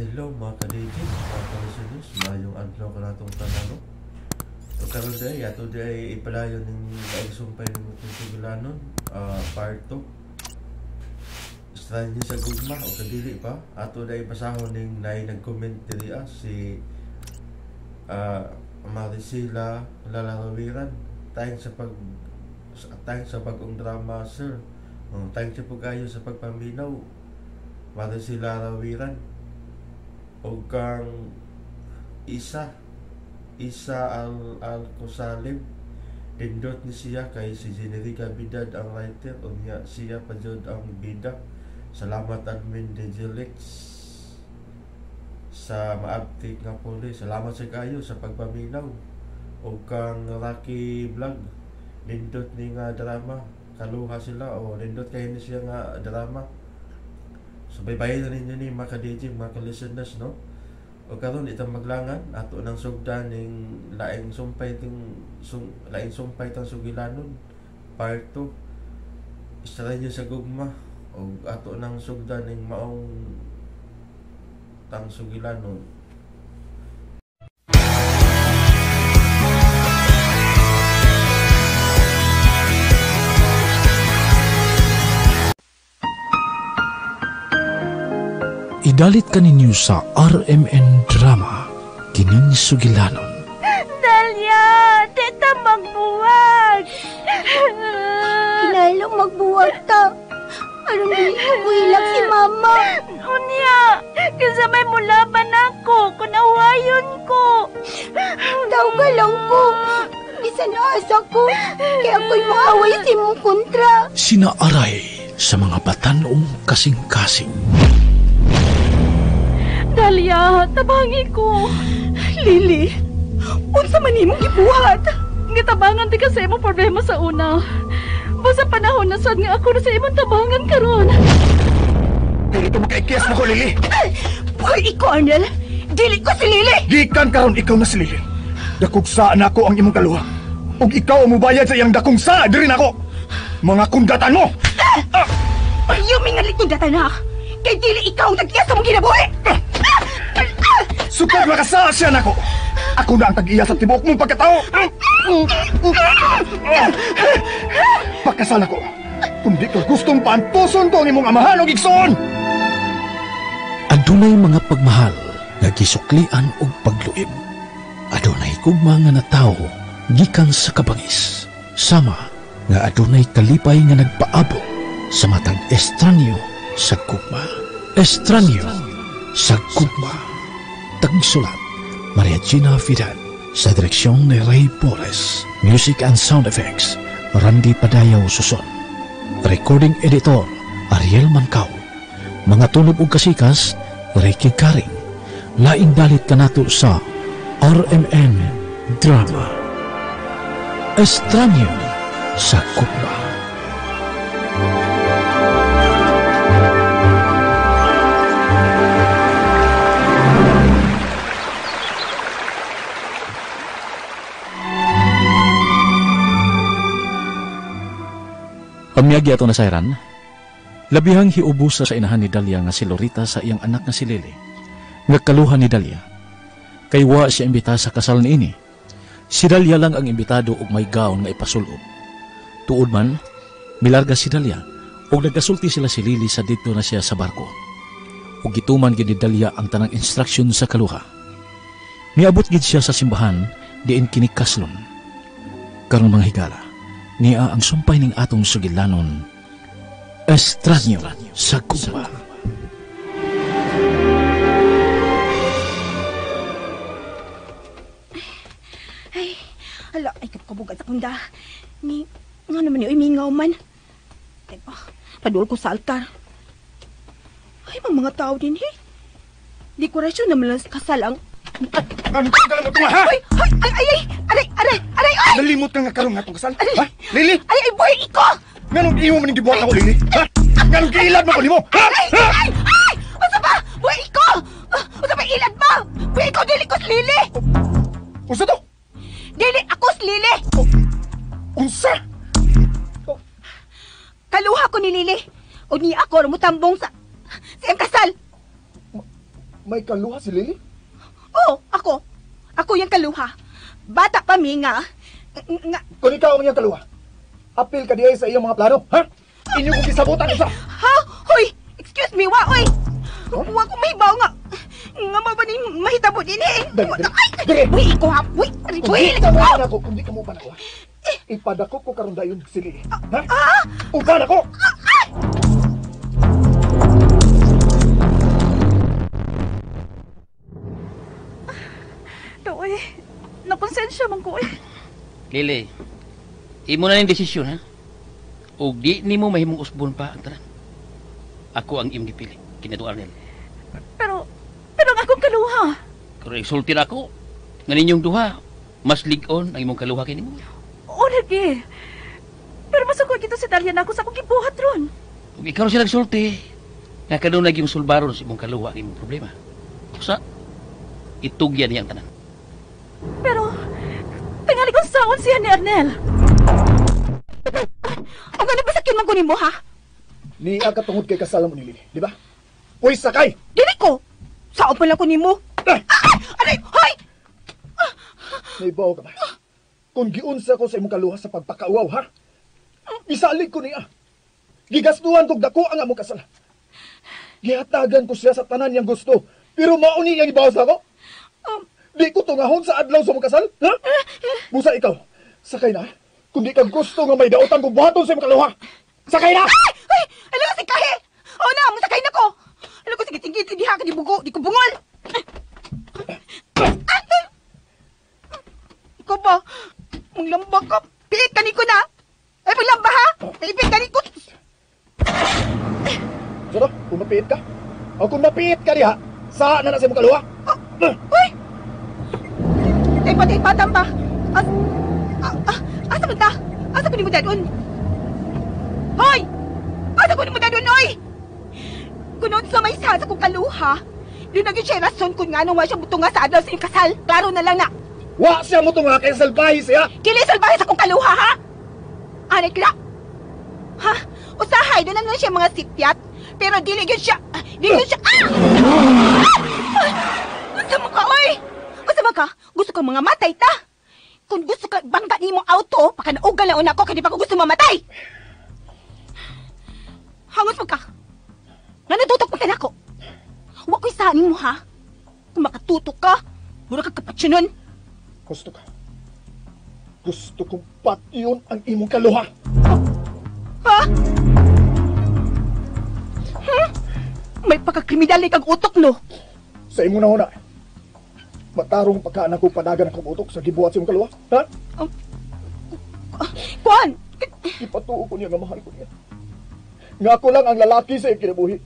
Hello mga ka-DJ, mga ka-listeners, mayong adlaw ka natong tanano. O karon day, ato day ipalayon ng naigsumpay ng Tugulanon, part 2. Strange sa gugma o kadili pa, ato day basahon ng nag-comment diri si Maricela Lalawiran. Tayong sa pag-ung drama, sir. Tayong sa pag-ayo sa pagpaminaw, Maricela Lalawiran. O kang Isa Al-Kusalim, dindot ni siya kay si Generica Bidad ang writer o niya siya pa jud ang bida. Salamat admin Digilex sa maabtik nga puli. Salamat sa kayo sa pagpaminaw. O kang Rocky Vlog, dindot ni nga drama, kaluha sila o dindot kayo ni siya nga drama. So baybayin na ninyo ni mga ka-DJ, mga ka-listeners, no? O karon itang maglangan ato nang sugdan ning laing sumpay tang Sugilanon part 2. Strange sa gugma o ato nang sugdan ning maong tang Sugilanon. Idalit ka ninyo sa RMN Drama, Kining Sugilanon. Dalia, tita magbuwag. Kinalo magbuwag ta. Anong buhilag si mama? Unya, kasi may mulaban ako, kunawayon ko. Daw ka lang ko. Bisan asa ko. Kaya ako'y maaway sa imong kontra. Sinaaray sa mga batanong kasing-kasing. Dalia, tabangi ko. Lily, unsa man imong gibuhat? Ngitabangan di kasi imong problema sa una. Basta panahon na sad nga ako na sa imong tabangan karon. Dili ito makaikiyas na ko, Lily. Boy, ikaw, Arnel. Dili ko si Lily. Gikan karon ikaw na si Lily. Dakugsa na ako ang imong kaluha. Ug ikaw ang mubayad sa iyang dakungsa diri nako. Mga kundatan mo. Ayaw mingalit kong data na. Kay dili ikaw ang nagkiyas sa mong ginabuhi. Sukad makasa siya nako. Ako na ang tag-iya sa tibok mong pagkatao. Pagkasal ako. Kung di ko gustong pantuson ko ang imong amahan o igsoon. Adunay mga pagmahal nga gisuklian og pagluib. Adunay gugma nga natawo gikan sa kabangis. Sama nga adunay kalipay nga nagpaabot sa matag estranyo sa gugma. Estranyo sa gugma. Tagsulat Maria Gina Fidel. Sa direksyon ni Ray Porres. Music and sound effects Randy Padayaw Suson. Recording editor Ariel Mancao. Mga tunog ug kasikas Ricky Karing. Laing dalit kanato sa RMN Drama, Estranyo sa Gugma. Pamiyagi ato na sayran, labihang hiubusa sa inahan ni Dalia nga si Lorita sa iyang anak nga si Lily. Nga kaluhan ni Dalia, kay wa siya imbita sa kasal niini. Si Dalia lang ang imbitado og may gaon nga ipasulob. Tuod man, milarga si Dalia og nagasulti sila si Lily sa dito na siya sa barko. Ug gituman gid ni Dalia ang tanang instruksyon sa kaluha. Miabot gid siya sa simbahan diin kini kaslon. Karon mga higala, niya ang sumpay ning atong Sugilanon, Estranyo sa Gugma. Ay, hala, ay kabugat akong da. Nga naman yung imingaw man. Ay, paduol ko sa altar. Ay, mga tao din, eh. Dekorasyon naman lang sa kasal ang... Ano ka lang mo ito nga, ha? Aray! Nalimot ka nga karoon nga itong kasal. Ha? Lily? Ay, boy, iko! Nganong iyo mo ning gibuhat ako, Lily? Ha? Nganong giilad mo ko nimo? Ha? Ay! Usa ba? Boy, iko! Usa ba ilad mo? Boy, iko, dili ko si Lily! Unsa to? Dili ako si Lily! Unsa? Kaluha ko ni Lily. O niya ako mutambong sa iyang kasal. May kaluha si Lily? Oo, ako. Ako yung kaluha. Bata pa mi nga. Kung ikaw ang iyang kaluha, apil ka diay sa iyong mga plano, ha? Inyo kong kisabutan isa! Ha? Hoy! Excuse me, wa, oy! Wa ko mahibaw nga. Nga ba ni mahitabo din eh. Dali. Ay! Uy, iko ha! Uy! Kung Uy! di ka mo ako, kung di ka mo ako, ipadako ko karon dayon si Lily. Ha? Uban ako! Uy, nakonsensya man ko eh. Lili, imo na yung desisyon, ha? O di ni mo mahimong usbon pa ang tanan. Ako ang imong gipili, kinato Arnel. Pero ang akong kaluha. Kung isulti na ako, nga ninyong duha, mas lig-on ang imong kaluha kini mo. O lagi. Pero masukod dito si Dalian ako sa akong gibuhat ron. Kung ikaw sila nagsulti, nga kanong naging sulbaron sa imong kaluha ang imong problema. Sa itugyan niya ang tanan. Pero, tingali kong saon siya ni Arnel. Ang gano'n ba sakyan man kunin mo, ha? Niya ka tungod kay kasala mo ni Lily, di ba? Uy, sakay! Dili ko! Saan pala kunin mo? Aray! Hoy! Naibaw ka ba? Kung giunsa ko sa imong kaluha sa pagpakauaw, ha? Isalig ko niya. Gigastuhan kog dako ang among kasala. Gihatagan ko siya sa tanan niyang gusto, pero mauni niyang ibawas ako. Di ko tungahon sa adlaw sa mong kasal, ha? Busa ikaw, sakay na. Kung di ka gusto nga may daotan kong buhaton sa imong kaluha, sakay na! Ay! Alam ka si Kahe! Oo na, masakay na ko! Alam ko, sige, tingkit, di ha ka di bugo, di ko bungol! Ikaw ba? Ang lamba ka, piit ka ni ko na! Ay, paglamba ha! Piit ka ni ko! Sino? Kung mapiit ka? O kung mapiit ka diha, saan na sa imong kaluha? Uy! Tay patang ba? Asa ba ta? Asa ba ni mo dadon? Hoy! Asa ba ni mo dadon, oy? Kunon sa may sa kong kaluha, di naging siya rason kung nga nung wa siya butunga sa adlaw sa iyong kasal. Klaro na lang na. Wa siya mo tunga kay salbahe siya! Kili salbahe sa kong kaluha, ha? Anay kila? Ha? Usahay, doon na siya mga sipyat. Pero dili yun siya. Dili yun siya. Usa mo ka, oy! Usa mo ka? Gusto ko mga matay ta. Kung gusto ka bangga ni mo auto, baka naugal na una ko, kaya di pa ko gusto mamatay. Hangos mo ka. Nga natutok mo ka na ako. Huwag ko'y sanin mo, ha? Kung makatutok ka, mura ka kapatsyonon. Gusto ka. Gusto kong patyon ang imong kaluha. Ha? May pagkakriminal kang utok, no? Sa imo na huna. Matarong pagkaan ako padagan akong utok sa gibuhat sa imong kaluha. Ha? Kuan! Ipatuo ko niya nga mahal ko niya. Nga ako lang ang lalaki sa iyang kinabuhi.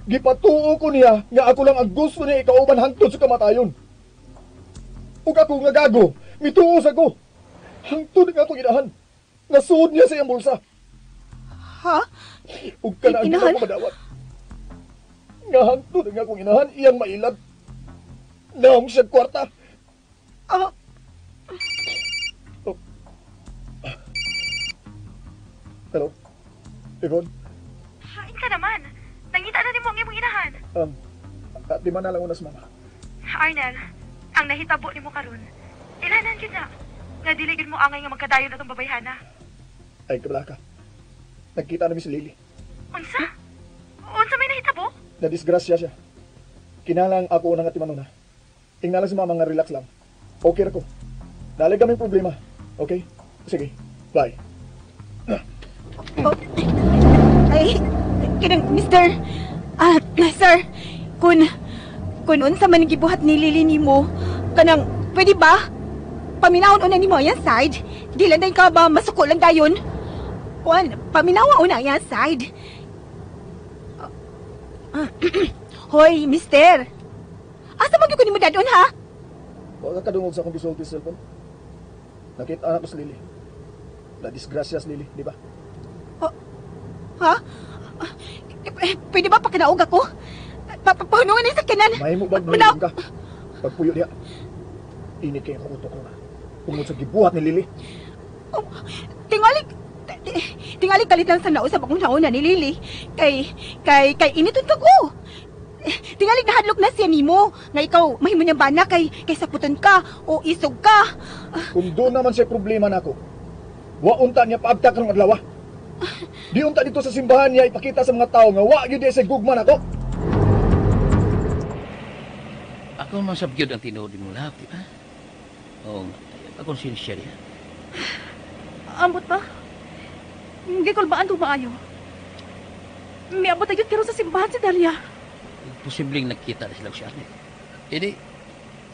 Gipatuo ko niya nga ako lang ang gusto niya ikauban hangtod sa kamatayon. Ug ako nga gago, mituos ako. Hangtod nga akong inahan. Nasuod niya sa iyang bulsa. Ha? Ug kana ang Inahan? ko madawat. Nga hangtod nga akong inahan iyang mailad. Naong siya kwarta. Ah, Hello? Yvonne? Hain ka naman. Nangita na ni mo ang imong inahan. Di man na lang una sa mama. Arnel, ang nahitabo ni mo karon. Ilanan yun na. Nga diligid mo angay nga magkadayon na itong babayhana. Ay, kabala ka. Nagkita namin si Lily. Unsa? Unsa may nahitabo? Nadisgrasya siya. Kinalang ako unang atimanuna. Tingnan lang si mama nga relax lang. Okay ra ko. Nalig kaming problema. Okay? Sige. Bye. oh. Ay, kinang, mister. Sir, kun unsa man gibuhat ni Lily nimo, kanang, pwede ba? Paminawon una nimo yan side. Di lang ka ba masuko lang dayon? Kuan, paminawa una yan side. Hoy, mister. Asa man gyud ko nimo dadon, ha? Huwag ka kadungog sa akong gisulti sa cellphone. Nakita anak ko si Lily. Na-disgrasya si Lily, di ba? Ha? Pwede ba pakinaog ako? Papahunungan na yung sakinan. Mahimo ba mahimong ka? Pagpuyo niya. Ini kayo ang utok ko na. Tungod sa gibuhat ni Lily. Tingali kalit lang sa nausap akong nauna ni Lily. Kay initon ka ko. Tingali nahadlok na siya nimo. Nga ikaw, mahimo niya bana kay saputan ka o isog ka. Kung doon naman siya problema nako, wa unta niya paabtak karong adlaw. Di unta dito sa simbahan niya ipakita sa mga tao nga wa gyud siya gugma nako. Ako man sabgyod ang tinuod mo lahat, di ba? Oo, konsensya niya. Ambot pa. Hindi ko baan maayo. May abot agad karon sa simbahan si Dalia. Posibleng nakita na silang si Arnel. Hindi,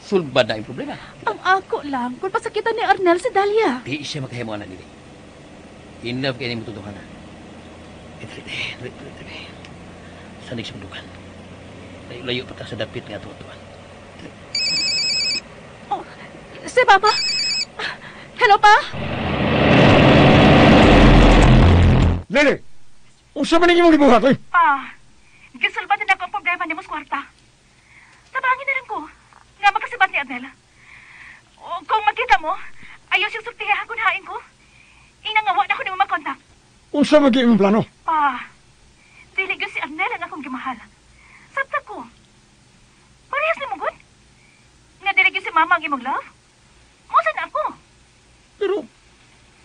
sulbad na yung problema. Ang ako lang, kung pasakitan ni Arnel si Dalia. Di siya makahimuan na nila. In love kayo mo tutuhan na. Dali. Sanig sa mundukan. Layo pa ta sa dapit nga tutuhan. Oh, si Papa. Hello, Pa? Lili! Unsa man ninyo mong gibuhat, oy? Pa, gisulban din ako ang problema niya mo sa kwarta. Tabangin na lang ko. Nga magkasibat ni Arnel. O, kung makita mo, ayos yung sultihan kung hain ko. Inangawa na ako ni mo makontak. Unsa magi imong plano? Pa, dili gyud si Arnel ang akong gimahal. Sabta ko. Parehas ni mo gud. Nga dili gyud si Mama ang imong love. Musa na ako. Pero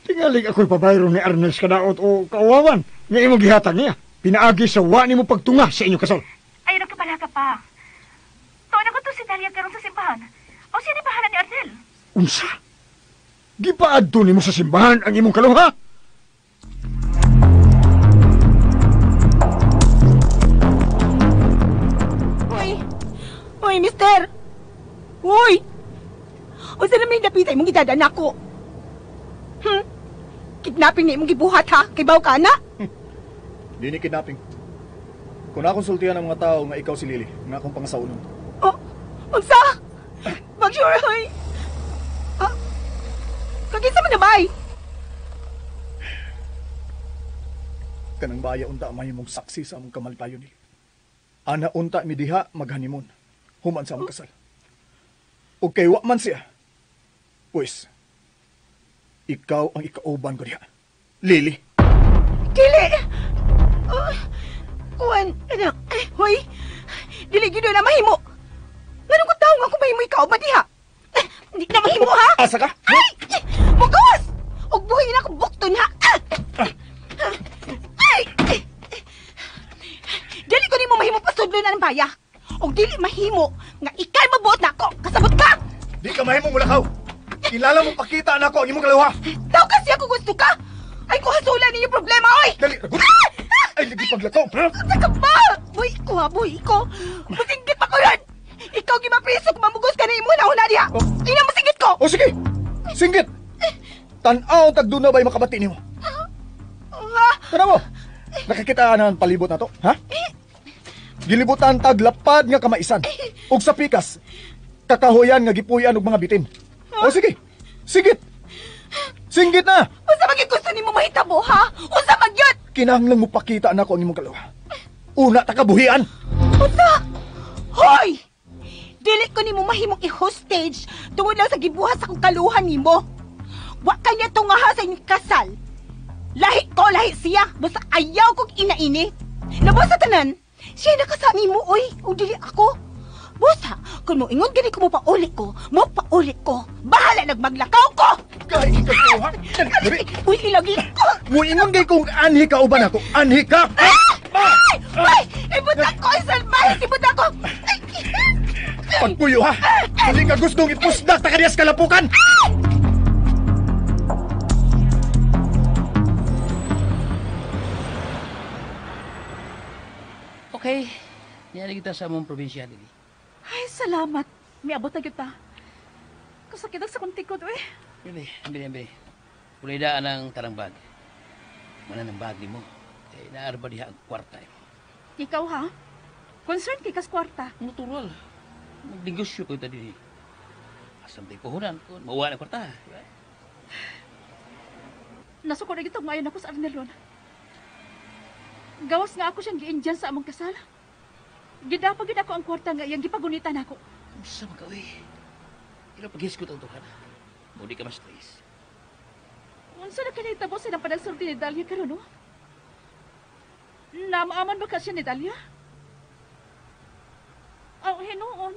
tingalig ako'y pabayro ni Arnel sa kadaot o kawawan nga imong gihatag niya. Pinaagi sa wa nimo pagtunga sa inyo kasal. Ay, nagkabala ka pa. Tuon ako to si Dalia karon sa simbahan. O siya ni bahala ni Arnel. Unsa? Gipaadto nimo sa simbahan ang imong kaluha? Hoy, mister! Hoy! O saan naman yung napitay mong gidadaan ako? Kidnapping na imong gibuhat ha? Kay baw ka na? Di ni kidnapping. Kung nakonsultihan ng mga tao nga ikaw si Lily, nga akong pangasaunon. Oh, magsa! Mag-sure, hoy! Kaginsa man na bay? Kanang baya unta may mong saksi sa among kamalpayon ni. Ana unta mi diha maghanimon. Human sa among kasal. O kay wa man siya. Pues, ikaw ang ikauban ko diha. Lily. Kili! Kuwan, anak, hoy! Dili gyud na mahimo! Nganong ko tao nga kung mahimo ikaw ba diha? Di na mahimo ha? Asa ka? Ay! Mugawas! Og buhay na akong bukton ha! Ay! Dili ko nimo mahimo pasudlo na ng baya. Og dili mahimo nga ikay mabuot na ako. Kasabot ka! Di ka mahimong mulakaw. Kilala mo pakita na ako ang imong kaluha. Daw kasi ako gusto ka! Ay ko hasulan ninyo problema, oy! Dali, ragot! Ay, lagi paglakaw. Saka ba? Buhay ko ha, buhay ko. Masinggit pa ko yan! Ikaw gimapriso kung mamugos ka na imo na huna diha! Oh. Ina masinggit ko! O sige, singgit. Tan-aw tagduna ba'y makabati nimo? Ha? Tara mo, nakakita na ang palibot na to, ha? Gilibutan taglapad nga kamaisan. Ug sa pikas, kakahuyan nga gipuyan og mga bitin. O sige, singgit. Singgit na! Unsa maging gusto nimo mahitabo, ha? Unsa magyud? Kinahanglan mo pakita na ako ang imong kaluha. Una, takabuhian. Unsa? Hoy! Dili ko nimo mahimong i-hostage tungod lang sa gibuhat sa kong kaluhan nimo. Wa kanya tungaha sa inyong kasal. Lahi ko, lahi siya. Basta ayaw kong inaini. Nabo sa tanan, siya nakasa nimo, oy. O dili ako. Busa, kung mo ingon gani ko mo paulit ko. Bahala nagmaglakaw ko! Kahit ikaw, ha? Dali, Uy, ilagi ko! muingon kay kung anhi ka uban ako. Anhi ka! Ay! Ay! Ibutak ko! Isalbahin! Ibutak ko! Pagpuyo, ha? Dali ka gustong ipusdak ta kaniyas kalapukan! Okay, niyari kita sa among probinsya, Lili. Ay, salamat. May abot na kita. Kasakit ang sa kuntikod, eh. Ambil. Kulay daan ang tarang bag. Mana ng bag ni mo? Naarba diha ang kwarta. Ikaw, ha? Concerned kay kas kwarta. Natural. Magnegosyo ko tadi. Asam tayo puhunan ko. Mauwa na kwarta. Nasuko na gitong ngayon ako sa Arnelon. Gawas nga ako siyang giinjan sa among kasal. Gidapagin ako ang kwarta nga iyang gipagunitan ako. Sa magawi. Ilang pag-hiskot ang tuhan. Mudi ka mas stress. Unsa na kinitabo silang panagsulti ni Dalia karon, no? Namaaman ba ka siya ni Dalia? Hinuon,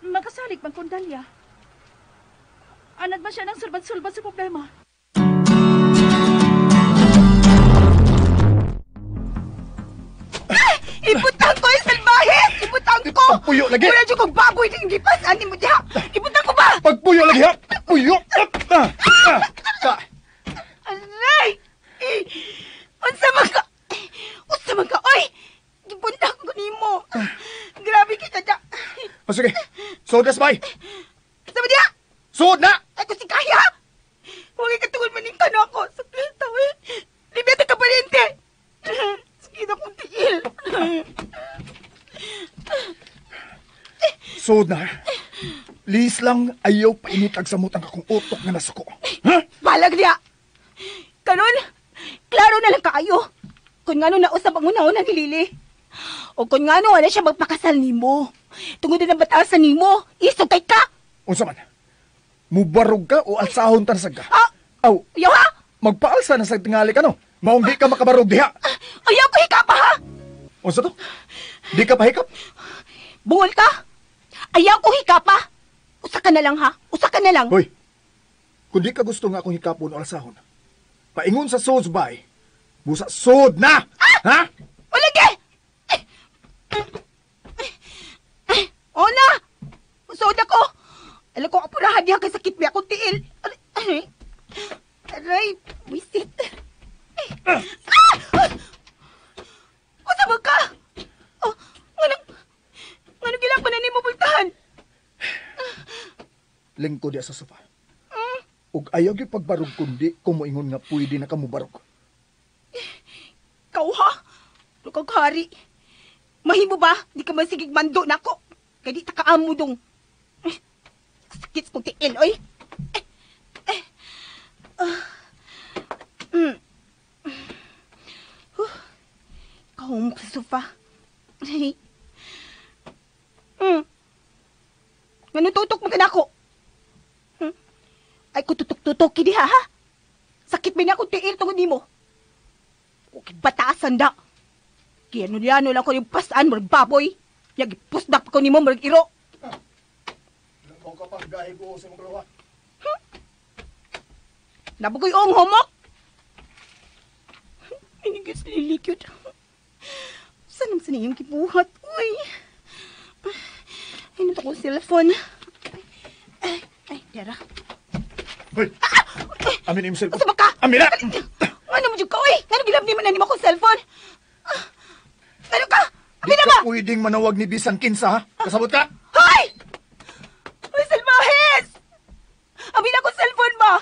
makasalig man kong Dalia. Anad man siya ng sulbad-sulbad sa problema. Ibutang ko yung salbahe! Ibutang ko! Pagpuyo lagi! Wala dyan kong baboy na hindi pasan mo diha! Ibutang ko ba? Pagpuyo lagi ha! Puyo! Aray! Unsa man ka? Unsa man ka? Oy! Ibutang ko nimo. Grabe kita da. O sige, suod na sabay! Sama diha! Suod na! Ay ko si Kaya! Huwag ikatungol maning ka na ako. Saklit tao eh. Libeta ka pariente! Sige na kong tiil. Suod na. Please lang, ayaw painitag sa mutang akong utok nga nasuko. Ha? Balag niya! Kanon, klaro na lang kaayo. Kung nga no nausap ang una-una ni Lili. O kung nga no, wala siya magpakasal nimo. Tungod na batasan nimo, isugay ka! Unsa man? Mubarog ka o alsahon tansag ka? Ah! Aw, Ayaw ha! magpaalsa na sa tingali ka no? Maong di ka makabarog diha. Ayaw ko hika pa ha! Unsa to? Di ka pahikap? Bungol ka! Ayaw ko hika pa! Usa ka na lang ha! Usa ka na lang! Hoy, kung di ka gusto nga akong hikapon o alsahon, paingon sa sods bay, busa sod na! Ha? O lagi! O na! Usod ako! Alam ko apurahan diha kay sakit biya akong tiil. Aray, wisit. Usa ba ka? Oh, ngano gilang pa na nimo bultahan? Lingko diya sa sofa. Ug ayaw gyud pagbarog kundi kung moingon nga pwede na kamo barog. Kau ha? Lukag hari. Mahimo ba? Di ka masigig mando na ako. Kaya di takaamo dong. Sakit kong tiil, oy. Kahumok sa sofa. Ngano tutok mo ka na ako? Ay ko tutok-tutok kini ha? Sakit ba na akong tiil tungod nimo? Okay, batasan da. Kaya nulyano lang ko yung pasan mo baboy. Yung ipusdak ko nimo mo iro. Mo ka pag gahi ko sa mga luha. Nabagoy ong homok. Inigas lilikyod. Saan ang saniyang kibuhat? Uy. Ay, nato ko cellphone. Ay, Dara. Hoy! Amin yung cellphone. Usap ka! Amin na! Ano mo dyan ka, uy? Ano gilab ni man na ko cellphone? Ano ka? Di Amin na ba? ka pwedeng manawag ni Bisan Kinsa ha? Kasabot ka? Hoy! Uy, salbahes! Amin ako cellphone ba?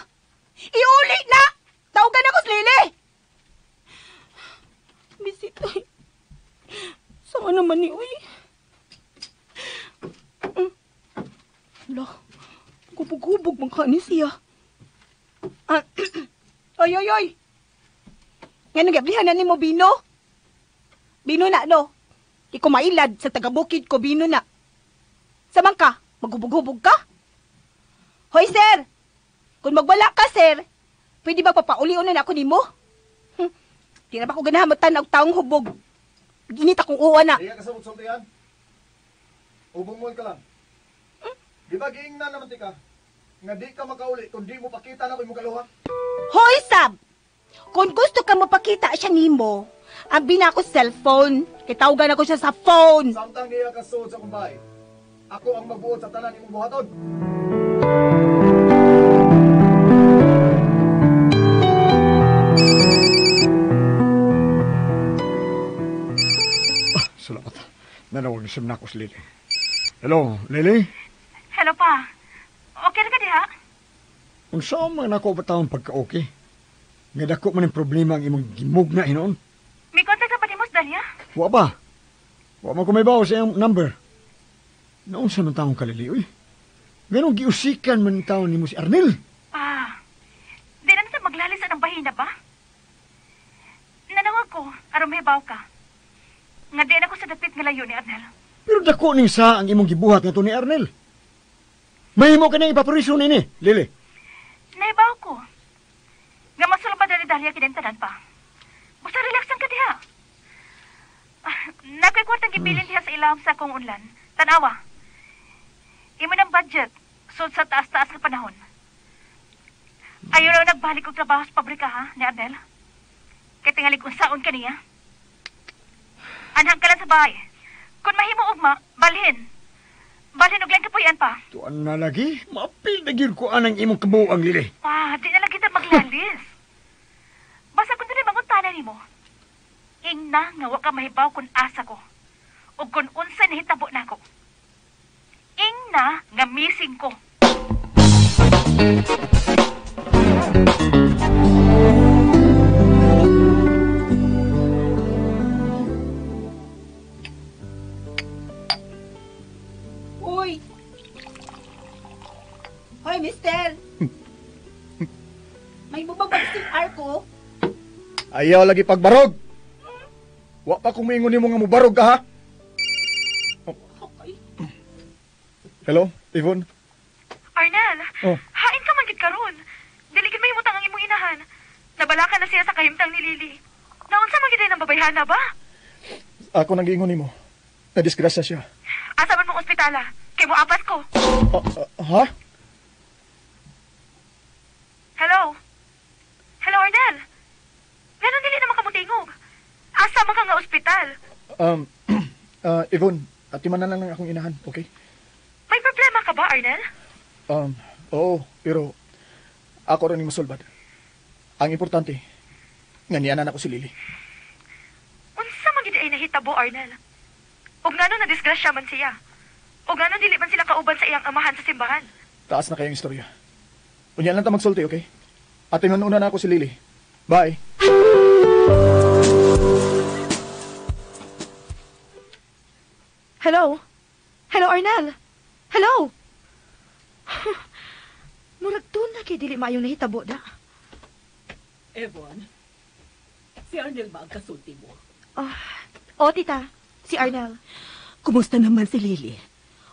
Iuli na! Tawagan ako sa Lili! Bisit, uy. Sama naman ni uy. Wala. Gubog-gubog mang kanis siya. Oy, oy, oy. Nga nagablihan na ni mo, Bino? Bino na, no? Di ko mailad sa taga-bukid ko, Bino na. Samang ka? Maghubog-hubog ka? Hoy, sir! Kung magwala ka, sir, pwede ba papauli-unan ako ni mo? Di na ba ko ganahan magtanaw taong hubog? Ginit akong uwa na. Di ka kasabot-sabot yan. Ubungol ka lang. Di ba giing na naman ka? Nga di ka makauli kung di mo pakita na ko yung kaluha. Hoy, Sab! Kung gusto ka mapakita siya nimo, abi na ako cellphone. Kitawagan ako siya sa phone. Samtang niya kasod sa kumbay. Ako ang magbuot sa tanan imong buhaton. Salamat. Nanawag na na ako si Lili. Hello, Lili? Hello pa. Okay na ka diha? Kung saan man ako batawang pagka-okay? Nga dako man yung problema ang imong gimug na hinoon. May contact ka pa ni Mos Dalia? Wa ba? Wa man ko may bawa sa iyong number. Naon sa man taong kalili, uy? Ganong giusikan man taon ni mo si Arnel. Di na sa maglalis ang bahina ba? Nanawag ko, aron may baw ka. Nga di na ko sa dapit nga layo ni Arnel. Pero dako ning sa ang imong gibuhat nga to ni Arnel. Mahimo ka na ipapariso nini, Lili. Naibaw ko. Nga masulong pa dali Dalia kinentanan pa. Basta relaxan ka diha. Nakoy kwartang gibilin diha sa ilam sa kong unlan. Tanawa. Imo ng budget, sud sa taas-taas nga panahon. Ayaw raw nagbalik og trabaho sa pabrika, ha, ni Arnel? Kaya tingali kung saon ka niya. Anhang ka lang sa bahay. Kung mahimo ugma, balhin. Balhin og lang kapuyan pa. Tuan na lagi, mapil na gyud ko anang imong kabuang lili. Di na lang kita maglalis. Basta kung dili manguntanan nimo. Ing na nga wa ka mahibaw kung asa ko. O kung unsa nahitabo nako. Ing na nga missing ko. Uy! Hoy, mister! May bubabag CR ko? Ayaw lagi pagbarog. Wa pa kung mingon nimo nga mubarog ka ha. Okay. Hello, Yvonne? Arnel, Oh. hain ka man gid karon. Dili gid mahimutang ang imong inahan. Nabala ka na siya sa kahimtang ni Lily. Naunsa man gid ang babayhana ba? Ako nang giingon nimo. Nadisgrasya siya. Asa man mong ospitala? Kay mo apas ko. Ha? Hello? Hello, Arnel? Ganon dili na makamutingog. Asa man ka nga ospital? Yvonne, atiman na lang akong inahan, okay? May problema ka ba, Arnel? Oo, pero ako rin yung masulbad. Ang importante, nganianan ako si Lily. Unsa man gid ay nahitabo, Arnel? Ug ngano na disgrasya man siya? Ug ngano dili man sila kauban sa iyang amahan sa simbahan? Taas na kayang istorya. Unyan lang ta magsulti, okay? At una na ako si Lily. Bye. Hello? Hello, Arnel? Hello? Murag doon na kay dili maayong nahitabo da. Evan, si Arnel ba ang kasulti mo? O, tita. Si Arnel. Kumusta naman si Lily?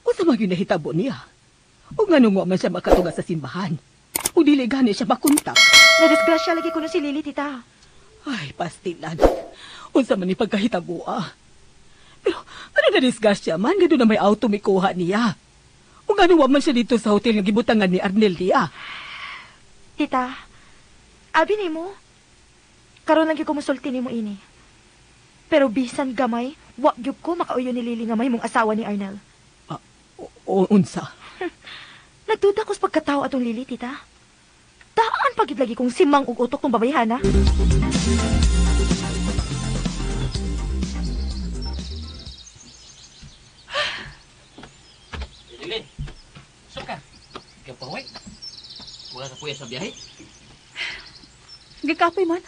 O sa mga nahitabo niya? O nga nung man siya makatuga sa simbahan? O dili gani siya makontak? Nadisgrasya lagi ko na si Lily, tita. Ay, pastilan. Unsa man ni pagkahitabo Pero ano na disgrasya man, gano'n na may auto may kuha niya. O nga nung man siya dito sa hotel nga gibutangan ni Arnel niya. Tita, abi ni mo. Karon lang gyud ko musulti nimo ini. Pero bisan gamay, wa gyud ko makauyo ni Lily nga may mong asawa ni Arnel. Unsa? Nagduda ko sa pagkatao atong Lily, tita. Daan pagid lagi kong simang ug utok tong babayhana. Lili, sok ka. Ikaw pa huwag. Wala ka puya sa biyahe. Gikapoy man.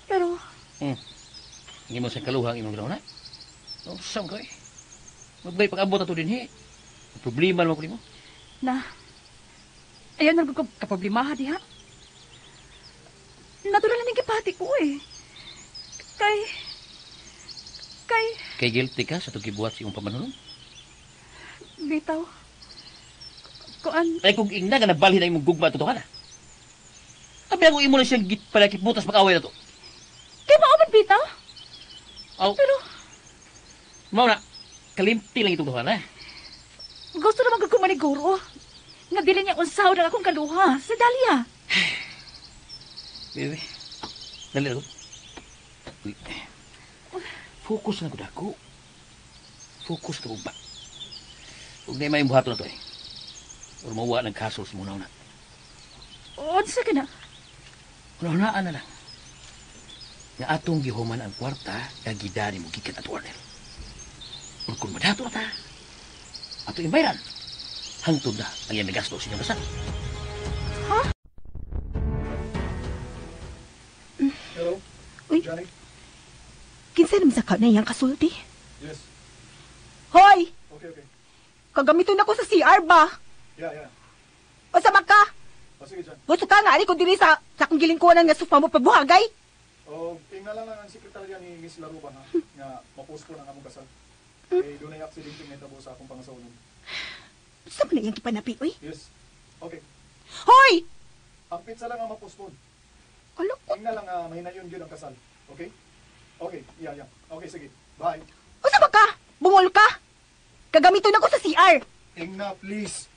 Pero, Hindi mo sa kaluhang imong ginawa na. Saan ka eh? Magbay pag-abot ato din eh. Problema naman ko mo. ayan na kaproblemaha diha. Natural na gipati ko eh. Kay... Kay guilty ka sa tugibuhat sa iyong pamanunon? Bitaw. Kuan... Ay kung ingna nga nabalhin na imong gugma ito ka na. Abi ako imo na siyang palakip-butas pag-away na to. Kay mauman bitaw? Aw. Pero... Mao na, kalimti lang itong duha na. Gusto naman ko maniguro. Nga dili niya unsaw na akong kaluha sa Dalia. Bebe, dali ako. Uy, focus na ko dako. Focus ka ba? Huwag na yung buhato na to eh. Or mawa ng kaso sa muna na. Unsa ka na? Unaan na lang. Nga atong gihuman ang kwarta, kagidani mo gikan at Warnel. Or kung madato na ta, ato imbayran. Hangtod na ang iyang nagasto sa inyong basal. Hello? Uy. Johnny? Kinsa naman sa ka na iyang kasulti? Yes. Hoy! Okay. Kagamiton ako sa CR ba? Yeah. O sa maka? Sige, John. Gusto ka nga, ali ko diri sa akong gilingkunan nga sufa mo pagbuhagay? Tingnan lang ang sekretarya ni Miss Laruban ha, nga mapost ko ng among kasal. Eh, doon ay aksidente nga tabo sa akong pangasawanan. Sa man iyang kipanapi, uy? Yes. Okay. Hoy! Ang pizza lang ang mapostpone. Alo? Tingnan lang mahinayon yun ang kasal. Okay? Okay, yeah. Okay, sige. Bye. O sa maka? Bungol ka? Kagamiton ako sa CR. Ingna, please.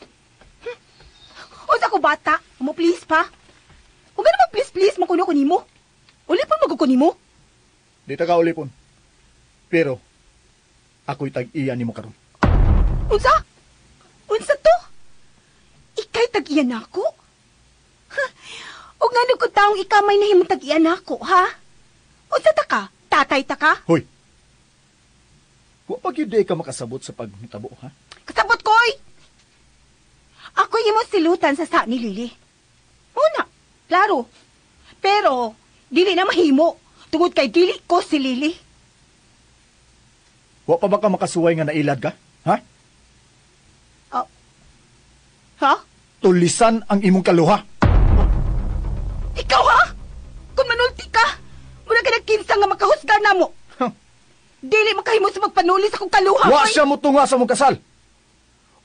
Unsa ko bata? Mo please pa. Ug ano mag please makuno ko nimo? Uli pa magkuko nimo? Di ta ka ulipon. Pero, ako'y tag-iya ni mo karon. Unsa? Unsa to? Ikay tag-iyan ako? O nga ko taong ikamay na himong tag-iyan ako, ha? Unsa ta ka? Tatay ta ka? Hoy! Wa pag yun ka makasabot sa pagmitabo, ha? Kasabot ko'y! Ako himong silutan sa sa ni Lili. Una, klaro. Pero, dili na mahimo. Tungod kay dili ko si Lili. Wa pa ba ka makasuway nga nailad ka? Ha? Ha? Tulisan ang imong kaluha. Ikaw ha? Kung manulti ka, muna ka nagkinsa nga makahusga na mo. Dili makahimo sa magpanuli sa kong kaluha. Wa oy. siya mo tunga sa mong kasal.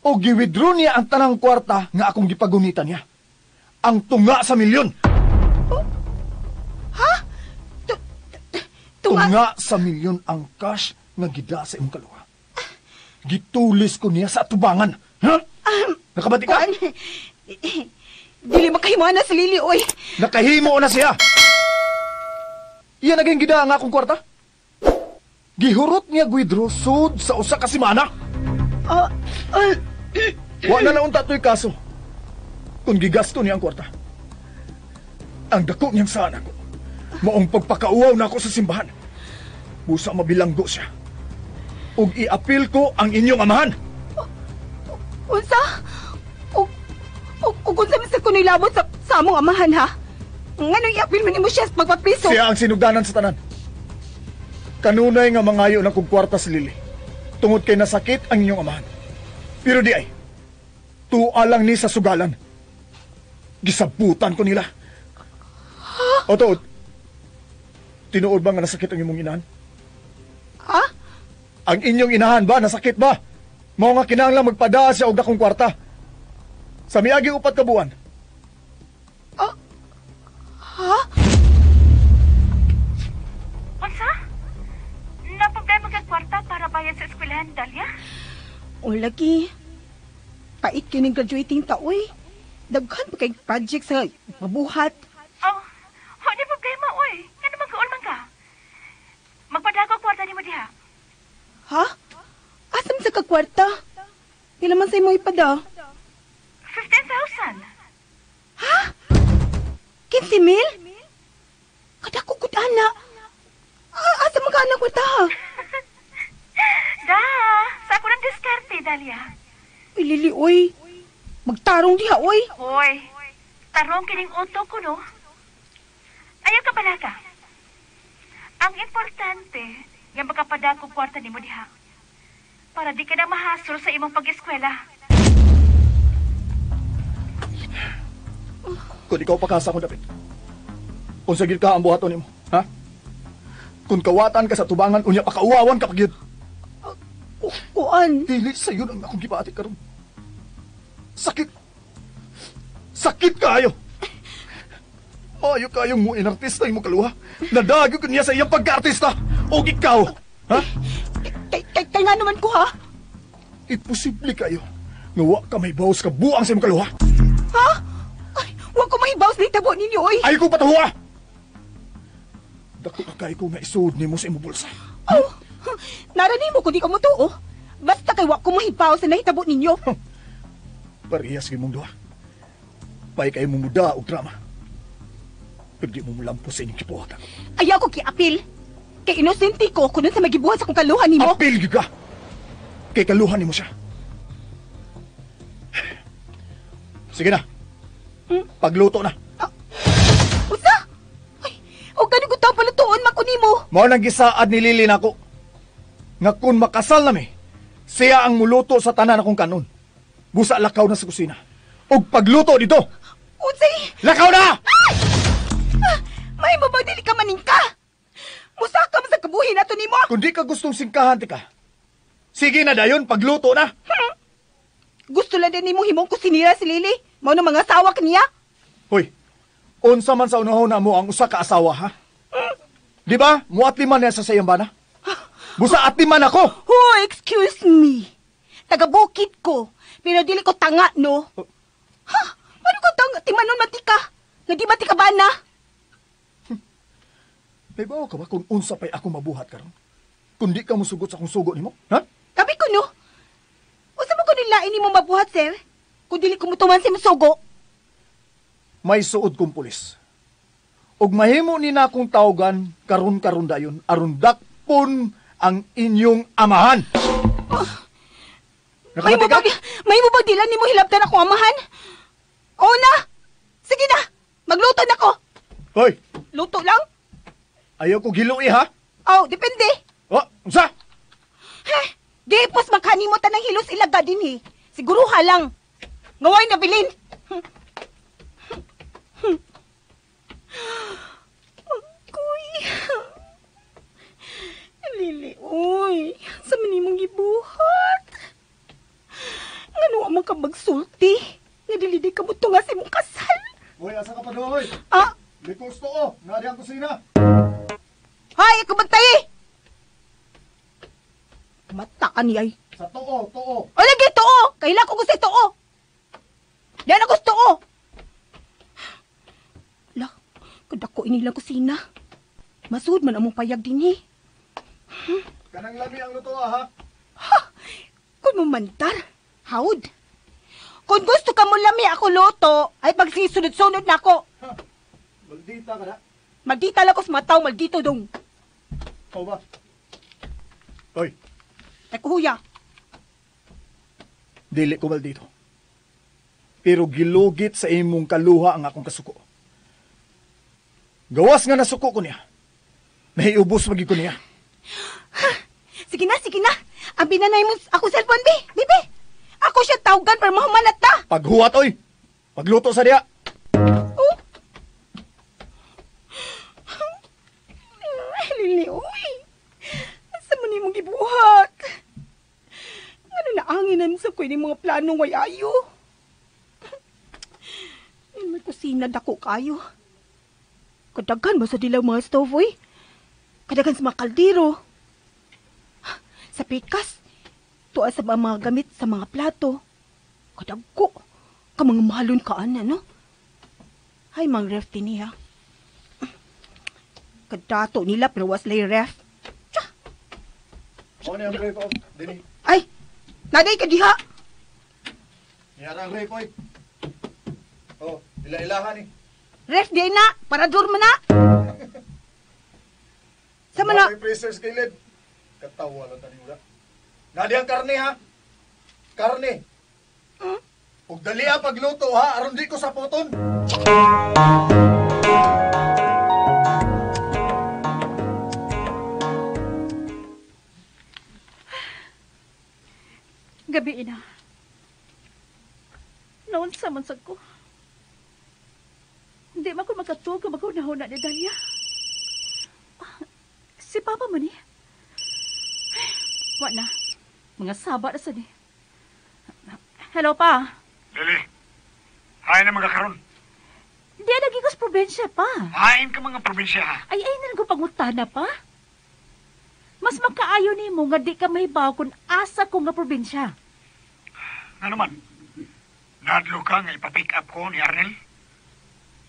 O giwithdraw niya ang tanang kwarta nga akong gipagunitan niya. Ang tunga sa milyon. Ha? Tunga sa milyon ang cash nga gida sa imong kaluha. Gitulis ko niya sa atubangan. Ha? Nakabati ka? Kuan, dili makahimo na si Lili, oy. Nakahimo na siya. Iyan naging gida nga akong kwarta. Gihurot niya withdraw sud sa usa ka semana. Wa na naunta to'y kaso. Kung gigasto niya ang kwarta. Ang dako niyang sana ko. Maong pagpakauaw na ako sa simbahan. Busa mabilanggo siya. Ug i-appeal ko ang inyong amahan. Unsa? Ug unsa man sa kuno'y labot sa among amahan, ha? Ngano i-appeal man nimo siya sa pagpapiso? Siya ang sinugdanan sa tanan. Kanunay nga mangayo ng kong kwarta si Lili. Tungod kay nasakit ang inyong amahan. Pero di ay, tuwa lang ni sa sugalan. Gisabutan ko nila. O tuod, tinuod ba nga nasakit ang imong inahan? Ha? Ang inyong inahan ba, nasakit ba? Mao nga kinahanglan magpada siya og dakong kwarta. Sa miagi 4 ka buwan. Ha? Unsa? Naproblema ka kwarta para bayad sa eskwelahan, Dalia? O lagi. Pait kining graduating taoy. Daghan pa kay project sa mabuhat. Oh, di problema, oy. Nga naman kaulman ka. Magpadago kwarta ni mo diha. Ha? Asam sa kakwarta? Pila man sa imo ipada? 15,000. Ha? 15,000? Kadako gud ana. Asa man ka ana kwarta ha? Da, sa ako ng diskarte, Dalia. Uy, Lili, oy. Magtarong diha, oy. Hoy, tarong kining uto ko, no? Ayaw ka pala ka. Ang importante, yung magkapadako kwarta ni mo diha. Para di ka na mahasol sa imong pag-eskwela. Kung ikaw pakasa ko, David. Kung sagid ka ang buhaton nimo, ha? Kung kawatan ka sa tubangan, unya pakauawan ka pagyud. Kuan. Dili sa yun ang akong gibati karon. Sakit. Sakit kayo. Mayo kayong mo inartista yung kaluha. Nadagyo ko niya sa iyang pagka-artista. O ikaw, ha? Kay nga naman ko, ha? Imposible kayo. Ngawa ka may bawas ka buang sa iyong kaluha. Ha? Ay, huwag ko mahibaws na itabo ninyo, oy. Ay ko patahuwa! Dako na kayo ko nga isuod ni mo sa imong bulsa. Oh, naranin mo ko di ka mo to, oh. Basta kay wag ko mahibaws na nahitabo ninyo. Parehas kayo mong duha. Pay kayo mong muda o drama. Pero di mo mulampo sa inyong kipuhatan. Ayaw ko kiapil. Kay inosente ko kuno sa magibuhat sa kong kaluhan nimo. Apil gyud ka! Kay kaluhan ni mo siya. Sige na. Pagluto na. Usa? Ay, o gani ko taong palutuon man ko nimo. Mao nang gisaad ni Lili nako. Nga kun makasal nami, siya ang muluto sa tanan akong kanon. Busa lakaw na sa kusina. Og pagluto dito. Unsay? Lakaw na! May babag dili ka maning ka. Musaka man sa kabuhi nato nimo. Kung di ka gustong singkahan tika. Sige na dayon, pagluto na. Gusto lang din nimo himong kusinira si Lili. Mao no mga asawa kaniya. Hoy, unsa man sa unahon na mo ang usa ka asawa, ha? Di ba? Muatli man niya sa sayang bana. Busa atli man ako. Oh, excuse me. Taga-bukid ko. Pero dili ko tanga, no? Ha? Ano ko tanga? Timanon matika. Nga di ba tika ba na? May bao ka ba kung unsa pa'y ako mabuhat karon? Kung di ka musugot sa kong sugo nimo, ha? Sabi ko, no? Usa mo ko nilain ni mo mabuhat, sir? Kung dili ko mutuman si musugo. May suod kong pulis. Og mahimo ni na akong tawgan karon dayon aron dakpon ang inyong amahan. May mo ba dilan ni mo hilabtan ako amahan? Oo na! Sige na! Magluto na ko! Hoy! Luto lang? Ayaw ko giluwi, ha? Oh, depende. Oh, unsa? Di pos magkanimot ng hilos ilaga din, Siguro halang. Ngaway na bilin. Agoy. Lili, uy. Sa manimong gibuhat. Ngano ang mga magsulti? Nga dili ka mo tunga sa imong kasal. Hoy, asa ka pa doon, hoy? Ah? Likos to, oh. Nadi ang kusina. Hay, ako magtayi! Mata ka niya, Sa too. O lagi, too! Kaila ko gusto too! Diyan ako sa too! Lah, kadako inilang kusina. Masud man among payag din, Kanang lami ang luto, ha? Ha! Kung mumantar, hawd. Kung gusto ka mo lami ako luto, ay pagsisunod-sunod na ako. Maldita ka na. Maldita lang ko sa mataw, maldito dong. Ikaw ba? Hoy, Ay kuya, dili ko maldito. Pero gilugit sa imong kaluha ang akong kasuko. Gawas nga nasuko ko niya. Nahiubos magi ko niya. Sige na. Ang binanay mo ako cellphone, Bibi. Ako siya tawgan para mahumanat ta. Paghuwat, oy! Pagluto sa diya. Oh? Lili, uy. Asa mo ni mong gibuhat? Ano na anginan sa kuy ni mga planong way ayo? May kusina dako kayo. Kadagan ba sa dilaw mga stove, uy? Kadagan sa mga kaldero. Sa pikas, tuwa sa mga gamit sa mga plato. Kadagko, ka mga mahalon kaan, no? Hay, mang ref niya. Kadato nila, pero was lay ref. Ano yung ref, oh? Dini. Ay, naday ka diha. Niyara ang ref, oy. Oh, ila-ilahan eh. Ref di na, para durma na. Sama na. May freezer sa kilid. Katawa lang tani wala. Nadi ang karne, ha? Karne. Ug dali ang pagluto, ha? Aron di ko sa puton. Gabi ina. Noon sa mansag ko. Hindi man ko makatuog kung magunahon na ni Dalia. Si Papa man eh. Wa na. Mga saba na sa ni. Hello, Pa. Lili, hain na mga karon. Di lagi ko sa probinsya, Pa. Hain ka mga probinsya, ha? Ay na ko pangutana, Pa. Mas makaayo ni mo nga di ka mahibaw kung asa ko nga probinsya. Ano man? Nadlo ka nga ipapick up ko ni Arnel?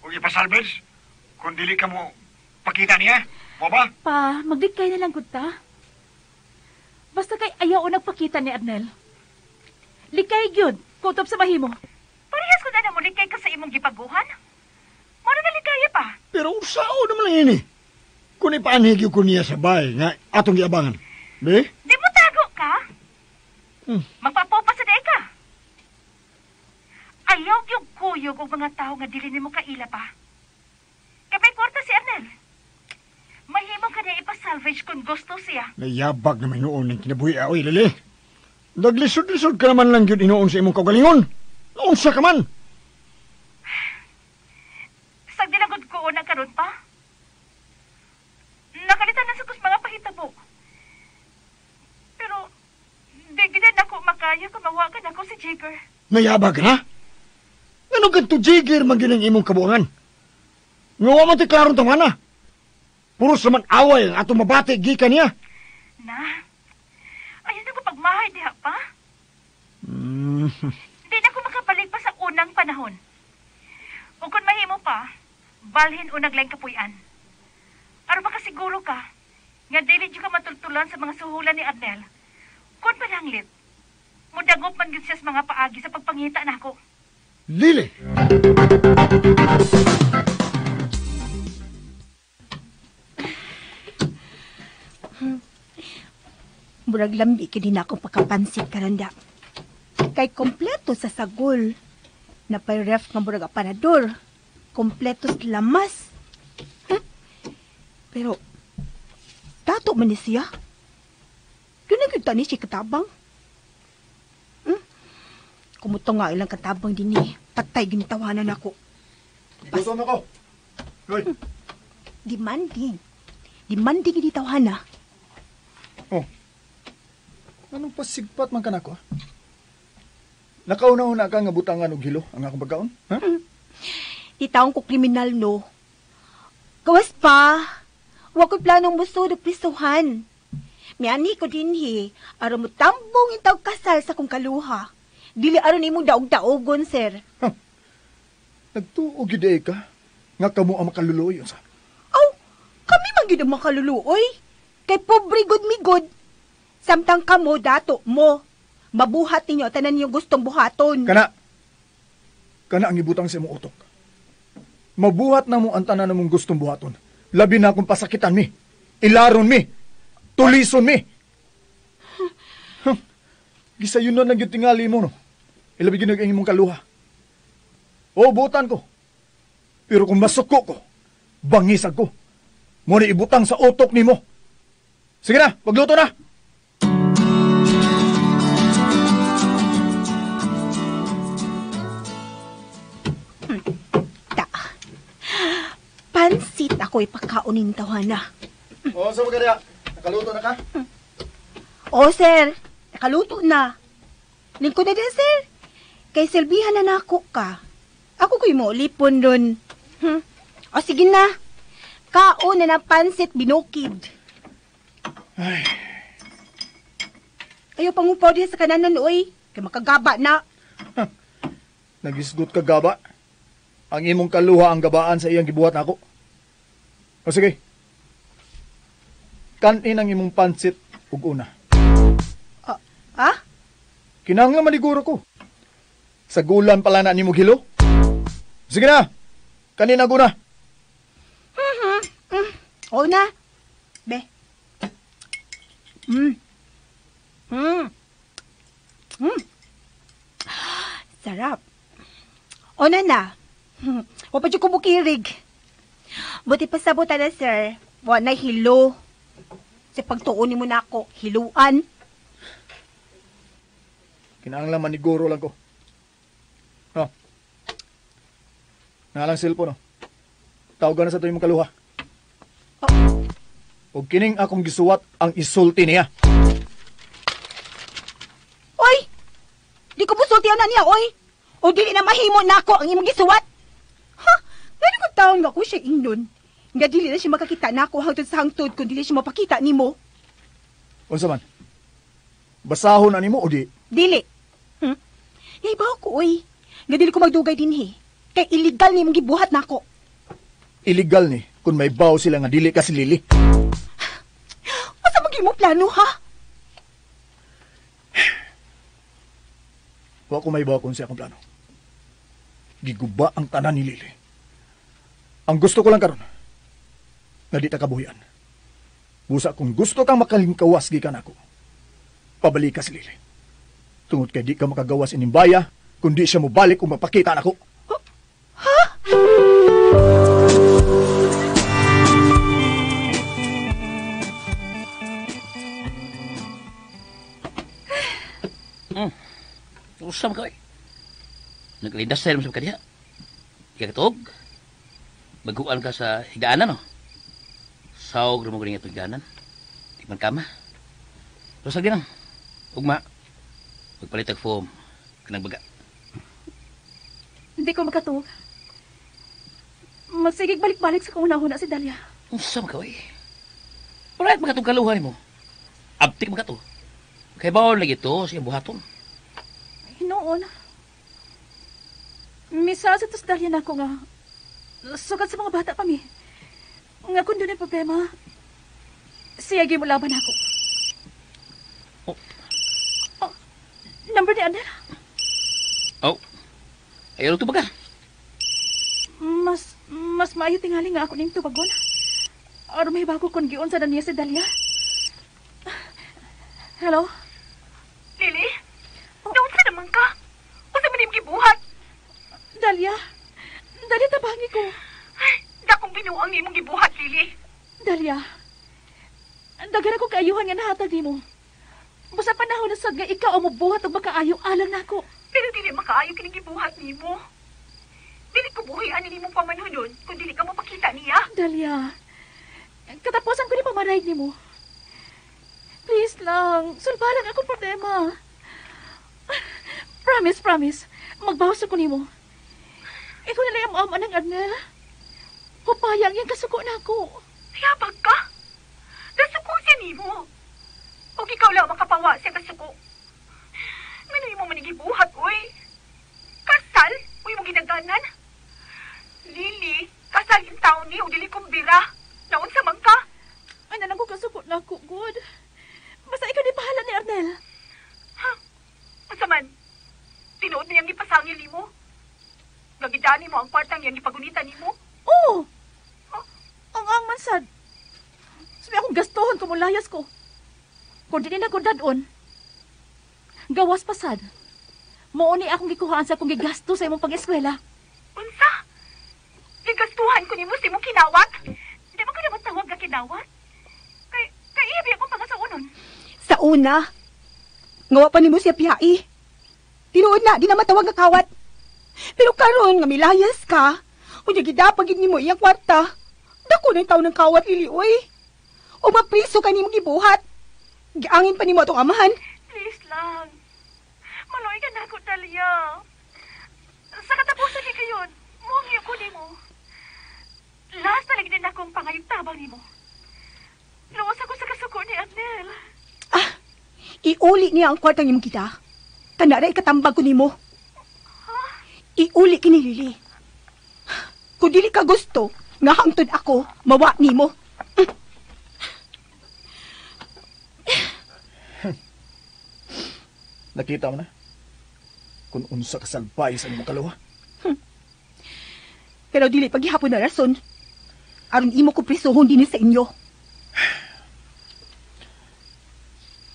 O ipasalvage? Kung dili ka mo pakita niya? Mo ba? Pa, magdikay na lang gud ta. Basta kay ayaw o nagpakita ni Arnel. Likay gyud, kutob sa mahimo. Parehas ko na mo likay ka sa imong gipaguhan. Mo na likaya pa. Pero sao naman lang ini? Kung ipaanhigyo ko niya sa bahay nga atong giabangan. Be? Di mo tago ka? Magpapopa sa day ka. Ayaw yung kuyog o mga tao nga dili nimo kaila pa. Kapay kwarta si Arnel. Mahimo ka niya ipasalvage kung gusto siya. Nayabag naman noon ng kinabuhi. Oy, Lili. Naglisod-lisod ka naman lang yun inoon sa imong kagalingon. Noon sa ka man. Sag dilagod ko na karon pa. Nakalitan na sa kus mga pahitabo. Pero, di gina ako makaya kung mawakan ako si Jigger. Nayabag ka na? Ano ganito jigger man yun ang imong kabuangan? Ngawa man ti klaron tong ana. Puros naman away ang atong mabati gikan niya. Na, ayun na ko pagmahay diha pa. Di na ko makabalik pa sa unang panahon. O kung mahimo pa, balhin o naglaing kapuyan. Aron makasiguro ka, nga dili ka matultulan sa mga suhulan ni Arnel. Kung pananglit, mudagop man gyud siya sa mga paagi sa pagpangita nako. Lili! Murag lambi kini na akong pagkapansit karanda. Kay kompleto sa sagol. Na pay ref nga murag aparador. Kompleto sa lamas. Pero, dato man ni siya. Doon na kita ni siya katabang. Kumuto nga ilang katabang din ni. Patay ginitawanan ako. Gutom ako. Hoy. Demanding. Demanding ginitawanan. Oh. Anong pasigpat man ka na ko? Nakauna-una ka nga butangan og hilo ang akong pagkaon? Ha? Di taong ko kriminal, no? Gawas pa. Huwag ko'y planong muso do prisuhan. Miani ko din aron mo tambong intaw kasal sa kong kaluha. Dili aron imong daog-daogon, sir. Nagtuog gid ka nga kamo ang makaluluoy sa. Aw, kami man gid ang makaluluoy. Kay pobre good mi good. Samtang kamo dato mo. Mabuhat ninyo tanan niyo gustong buhaton. Kana ang ibutang sa imong utok. Mabuhat na mo ang tanan mong gustong buhaton. Labi na akong pasakitan mi. Ilaron mi. Tulison mi. Gisayunan lang yung tingali mo, no? Ilabi ginag ang imong kaluha. O, butan ko. Pero kung masuko ko, bangisag ko. Muna ibutang sa utok ni mo. Sige na, pagluto na. Pansit ako ipakaunin tawana. O, saan mo ka niya? Nakaluto na ka? O, sir. Nakaluto na. Lingkod na din, sir. Kay silbihan na nako ka. Ako ko'y mo lipon ron. O, sige na. Kaon na ng pansit binukid. Ay. Ayaw pangupaw din sa kananan, oy. Kay makagaba na. Nagisgot ka gaba. Ang imong kaluha ang gabaan sa iyang gibuhat nako. O sige. Kanin ang imong pansit ug una. Ha? Kinahanglan maniguro ko. Sa gulan pala na nimo hilo. Sige na. Kanin ang una. O na. Be. Sarap. O na. O pa ko bukirig. Buti pa sabutan na, sir. Wa na hilo. Sa pagtuon mo na ako, hiluan. Kinahanglan maniguro lang ko. No. Nalang cellphone, no. Tawagan na sa tuwing mong kaluha. O kining akong gisuwat ang isulti niya. Oy! Di ko pusultihan na niya, oy! O dili na mahimo na ako ang imong gisuwat. Ha? Gano'n kong taon nga ko siya ingnon. Nga dili na siya makakita na ako hangtod sa hangtod kung dili siya mapakita ni mo. Unsa man? Basahon na nimo o di? Dili. Ibaw ko, oy. Nga dili ko magdugay din, Kay illegal ni mong gibuhat na ako. Illegal ni kung may baw sila nga dili ka si Lili. Asa mo plano, ha? Wa ko may baw kung siya akong plano. Giguba ang tanan ni Lili. Ang gusto ko lang karon nga di ta kabuhian. Busa kung gusto kang makalingkawas gikan ako, pabalik ka si Lili. Tungod kay di ka makagawas inimbaya, kundi siya mo balik kung mapakita na ako. Ha? Usam ka, naglindas tayo sa kanya. Ikatog, baguan ka sa higaanan, no? Sawag rin mo rin itong higaanan. Di man kama. Terus lagi nang, ugma, magpalitag foam, kanang baga. Hindi ko makatuog. Magsigig balik-balik sa kaunahon na si Dalia. Usam ka, Alright, makatong kaluhan mo. Abtik makatong. Kaya bawal lagi ito, siyang buhaton. Noon, misa sa Dahlia na ako nga, sugat sa mga bata pa mi. Nga kung doon ay problema, siyagi mo laban ako. Oh, number ni Arnel? Oh, ayaw ito baga. Mas maayo tingali nga ako ning tubagon. Aron may bago kung giun sa niya si Dahlia. Hello? Lily? Noon sa naman ka? O sa manim gibuhat? Dahlia? Dahlia tabangi ko. Ay, dakong binuang ni mong gibuhat, Lily. Dahlia, dagan ako kaayuhan nga nahatag ni mo. Basta panahon na sad nga ikaw ang mubuhat o makaayo alang na ako. Pero dili makaayo kining gibuhat ni mo. Dili ko buhian ni mong pamanhonon kung dili ka mapakita niya. Dahlia, katapusan ko ni pamaray ni mo. Please lang, sulbalan akong problema. Promise. Magbawas ako ni mo. Ikaw na lang ang ama ng Arnel. Papayang yan kasuko na ako. Yabag ka? Nasuko siya ni mo. O ikaw lang makapawa siya kasuko. Ngayon mo manigibuhat, oy. Kasal? Uy mo ginaganan? Lily, kasal yung taon ni o dili kumbira. Naon sa man ka? Ay, nanang ko kasuko na ako, good. Basta ikaw di pahala ni Arnel. Ha? Masaman, tinuod na yung ipasangil ni mo? Gagidani mo ang kwartang yung ipagunitan ni mo? Oo! Ang mansad. Sabi akong gastuhon kung mulayas ko. Kung di na ko dadon, gawas pasad. Mooni akong gikuhaan sa akong gigasto sa imong pang-eskwela. Unsa? Gigastuhan ko ni mo sa imong kinawat? Di ba ko naman tawag na kinawat? Kay iyabi akong pangasaunon. Sa una, ngawa pa ni mo siya piyai. Tinuod na, di na matawag nga kawat. Pero karon nga milayas ka, unya gidapagid nimo iyang kwarta. Dako na taw ng kawat, Lili, oy. O mapriso ka nimo gibuhat. Giangin pa nimo atong amahan. Please lang. Maloy ka na ako, Dahlia. Sa katapusan ni kayon, muangyo ko nimo. Last talaga din akong pangayog-tabang nimo. Luwas ako sa kasuko ni Arnel. Iuli niya ang kwartang nimo kita. Kanara ikatambag ko nimo. Iuli kini, Lili. Kung dili ka gusto, nga hangtod ako, mawa nimo. Nakita mo na? Kung unsa kasalbay sa imong kalawa. Pero dili paghihapon na rason. Aron imo ko prisuhon din sa inyo.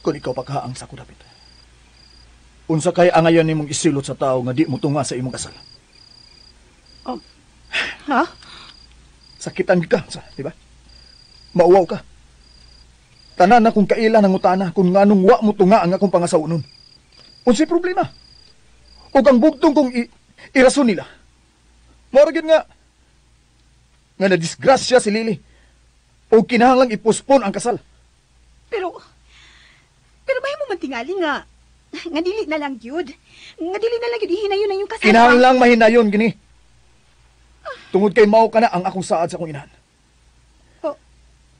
Kung ikaw paghaang sa kudapit. Unsa kay angayon nimong isilot sa tao nga di mo tunga sa imong kasal. Ha? Sakitan ka, di ba? Mauwaw ka. Tanan na kung kailan ang utana kung nganong wa mo tunga ang akong pangasawunon. Unsay problema? O kang bugtong kung irason nila. Morgan nga na-disgrasya si Lily. O kinahanglang ipospon ang kasal. Pero may mo mantingali nga dili na lang gyud. Nga dili na lang gyud ihinayon na yung kasal. Kinahanglang mahinayon gini. Tungod kay mao ka na ang akong saad sa akong inahan.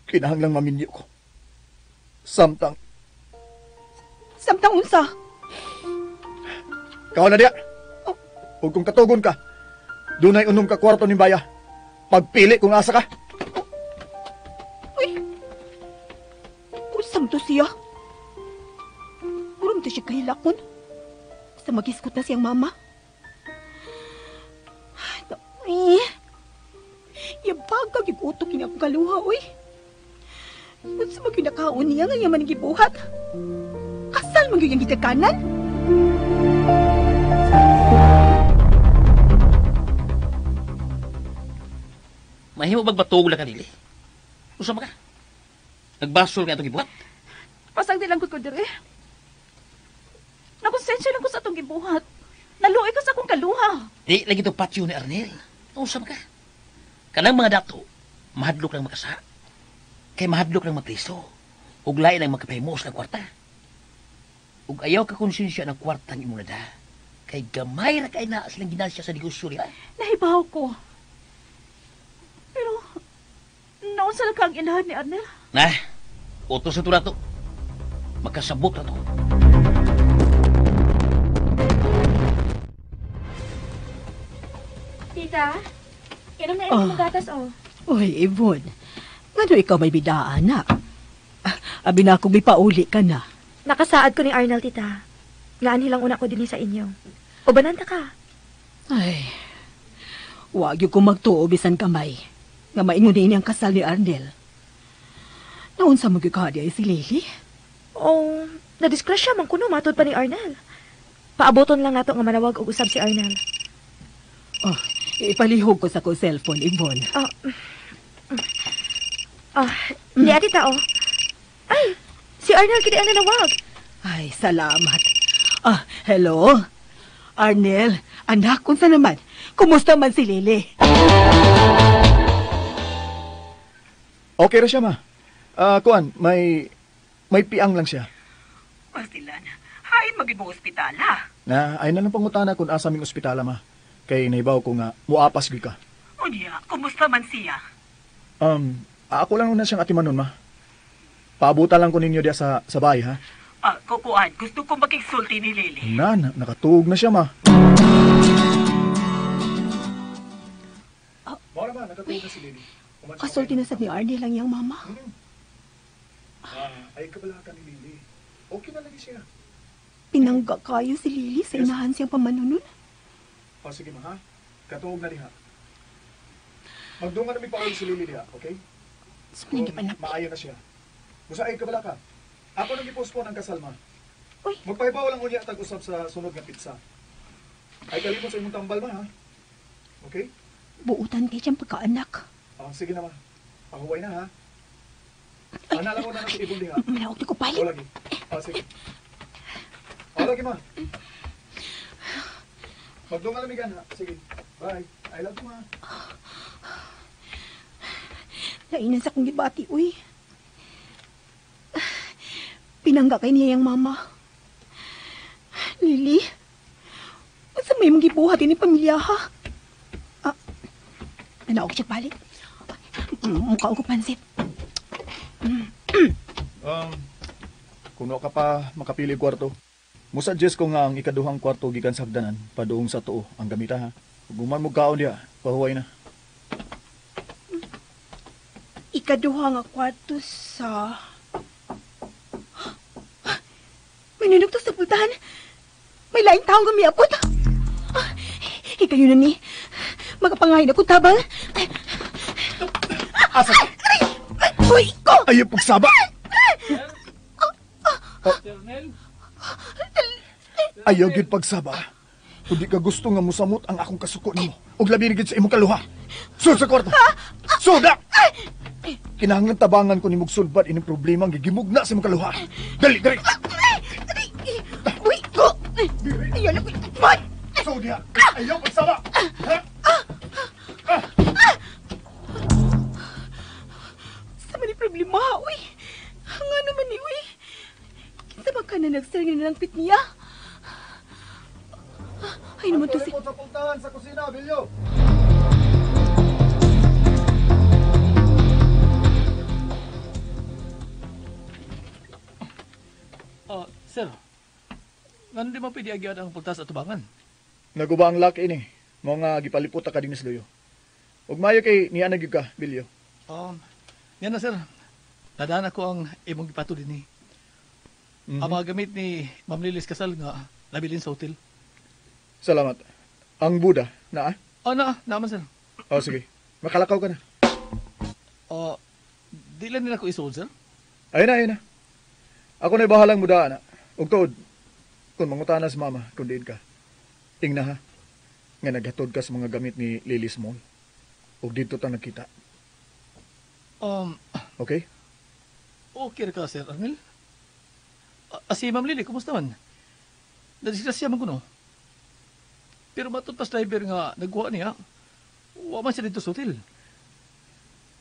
Kinahanglang maminyo ko. Samtang unsa? Kao na diya. Huwag kung katugon ka, dunay unom ka kwarto ni Baya. Pagpili kung asa ka. Uy! Usam to siya. Uram to siya kahilakon. Sa mag-iskot na siyang mama. Ay, yabag igutok niya akong kaluha, uy. Ba't sa maginakaon niya nga yaman ang gibuhat? Kasal man yung gitakanan? Mahimo bagbatog lang ka, Lily. Usama ka. Nagbasol ka itong gibuhat. Pasang di lang ko dire. Nakonsensya lang ko sa itong gibuhat. Naluoy ka sa akong kaluha. Di, lagi ito patio ni Arnel. Usama ka. Kanang mga dato, mahadlok lang makasa. Kay mahadlok lang mapriso. Ug lain lang magkapahimos ng kwarta. Ug ayaw ka konsensya ng kwarta ni muna da. Kay gamay ra kay na silang ginansya sa negosyo niya. Nahibaw ko. Pero, naon sa kang inahan ni Arnel? Nah, utos na ito na ito. Magkasabot na ito. tita. Inom na inom gatas, oh. Uy, Yvonne. Ngano ikaw may bidaan na? Abi na akong bipauli ka na. Nakasaad ko ni Arnel, tita. Ngaan hilang una ko din sa inyo. O bananta ka? Ay, wag yung kung magtuo bisan kamay. Nga maingon din ang kasal ni Arnel. Naunsa mo gikadi ay si Lily? O, nadiskrasya man kuno matod pa ni Arnel. Paaboton lang nato nga manawag og usab si Arnel. Oh, ipalihog ko sa ko cellphone, Yvonne. Di tita, oh. Ay, si Arnel kini ang nanawag. Ay, salamat. Hello? Arnel, anak, kunsa naman? Kumusta man si Lily? Okay ra siya, ma. Kuan, may piang lang siya. Pastilan, hain maging mo ospital, ha? Na, ay na lang pangutana kung asa ming ospitala, ma. Kay naibaw ko nga, muapas gyud ka. Unya, kumusta man siya? Ako lang na siyang atimanon, ma. Paabutan lang ko ninyo diya sa bahay, ha? Kukuan, gusto ko makiksulti ni Lily. Nakatuog na siya, ma. Mora ba, nakatuog na si Lily. Kasulti na sa ni Arnel lang yung mama. Ay kabalaka ni Lily. Okay na lagi siya. Pinangga kayo si Lily sa inahan siyang pamanunon. Sige, ma, ha? Katuog na diha. Magdungan namin pa si Lily diha, okay? Sabi pa na. Maayo na siya. Musa ay kabalaka. Ako nang i-postpone ang kasal, ma. Uy. Magpahibaw lang unya tag-usap sa sunod nga pizza. Ay kalimot sa imong tambal, ma, ha? Okay? Buutan kay siyang pagkaanak. Sige na, ma. Pahuway na, ha? Ana lang mo na nasa ibon diha. Malawag di ko O palit. lagi. Sige. O lagi, ma. Magdungan namigan, ha? Sige. Bye. I love you, ma. Nainan sa kong gibati, uy. Pinangga kay niya yung mama. Lily, sa may mong gibuhat ni pamilya, ha? Nanaog siya palit. Mukha ko pansit. Kuno ka pa makapili kwarto. Musuggest ko nga ang ikaduhang kwarto gikan sa hagdanan paduong sa tuo ang gamita, ha. Guman mo kaon diha, pahuway na. Ikaduha nga kwarto sa... May nunugtos sa pultahan. May laing taong gamiapot. Ikayo na ni. Magapangahin ako tabang. Asa ka? Uy, ko! Ayaw pagsaba! Ayaw gyud pagsaba. Kung di ka gusto nga musamot ang akong kasuko nimo. Og labi na gyud sa imong kaluha. Sul sa kwarto! Suda! Kinahanglan tabangan ko nimog sulbad ining problema ang gigimug na sa imong kaluha. Dali, dali! Uy, ko! Ayaw na ko! What? Suda! Ayaw pagsaba! Ha? Sa mani problema, uy. Nga naman ni, uy. Kinsa ba ka na nagser nga nilang pit niya? Ay naman to si... Sa pultahan sa kusina, Bilyo! Sir, ngano di mo pwede agyad ang pultas at tubangan? Naguba ang lock ini. Mo nga gipalipot ka din sa luyo. Ug mayo kay niya nagyud ka, Bilyo. Yan na, sir. Nadaan ako ang imong gipato din ni. Ang mga gamit ni Ma'am Lilis Kasal nga nabilin sa hotel. Salamat. Ang Buddha, na? Naman, sir. Sige. Makalakaw ka na. Di lang nila ko isuod, sir. Ayun na. Ako na'y bahalang muda, na. Ug tuod, kung mangutana sa mama, kung diin ka. Ingna, ha? Nga naghatod ka sa mga gamit ni Lilis Mall. Ug dito ta nagkita. Okay? Okay ka, sir Arnel. Si Ma'am Lily, kumusta man? Nadisgrasya man ko, no? Pero matod pas driver nga nagkuha niya, wa man siya dito sa hotel.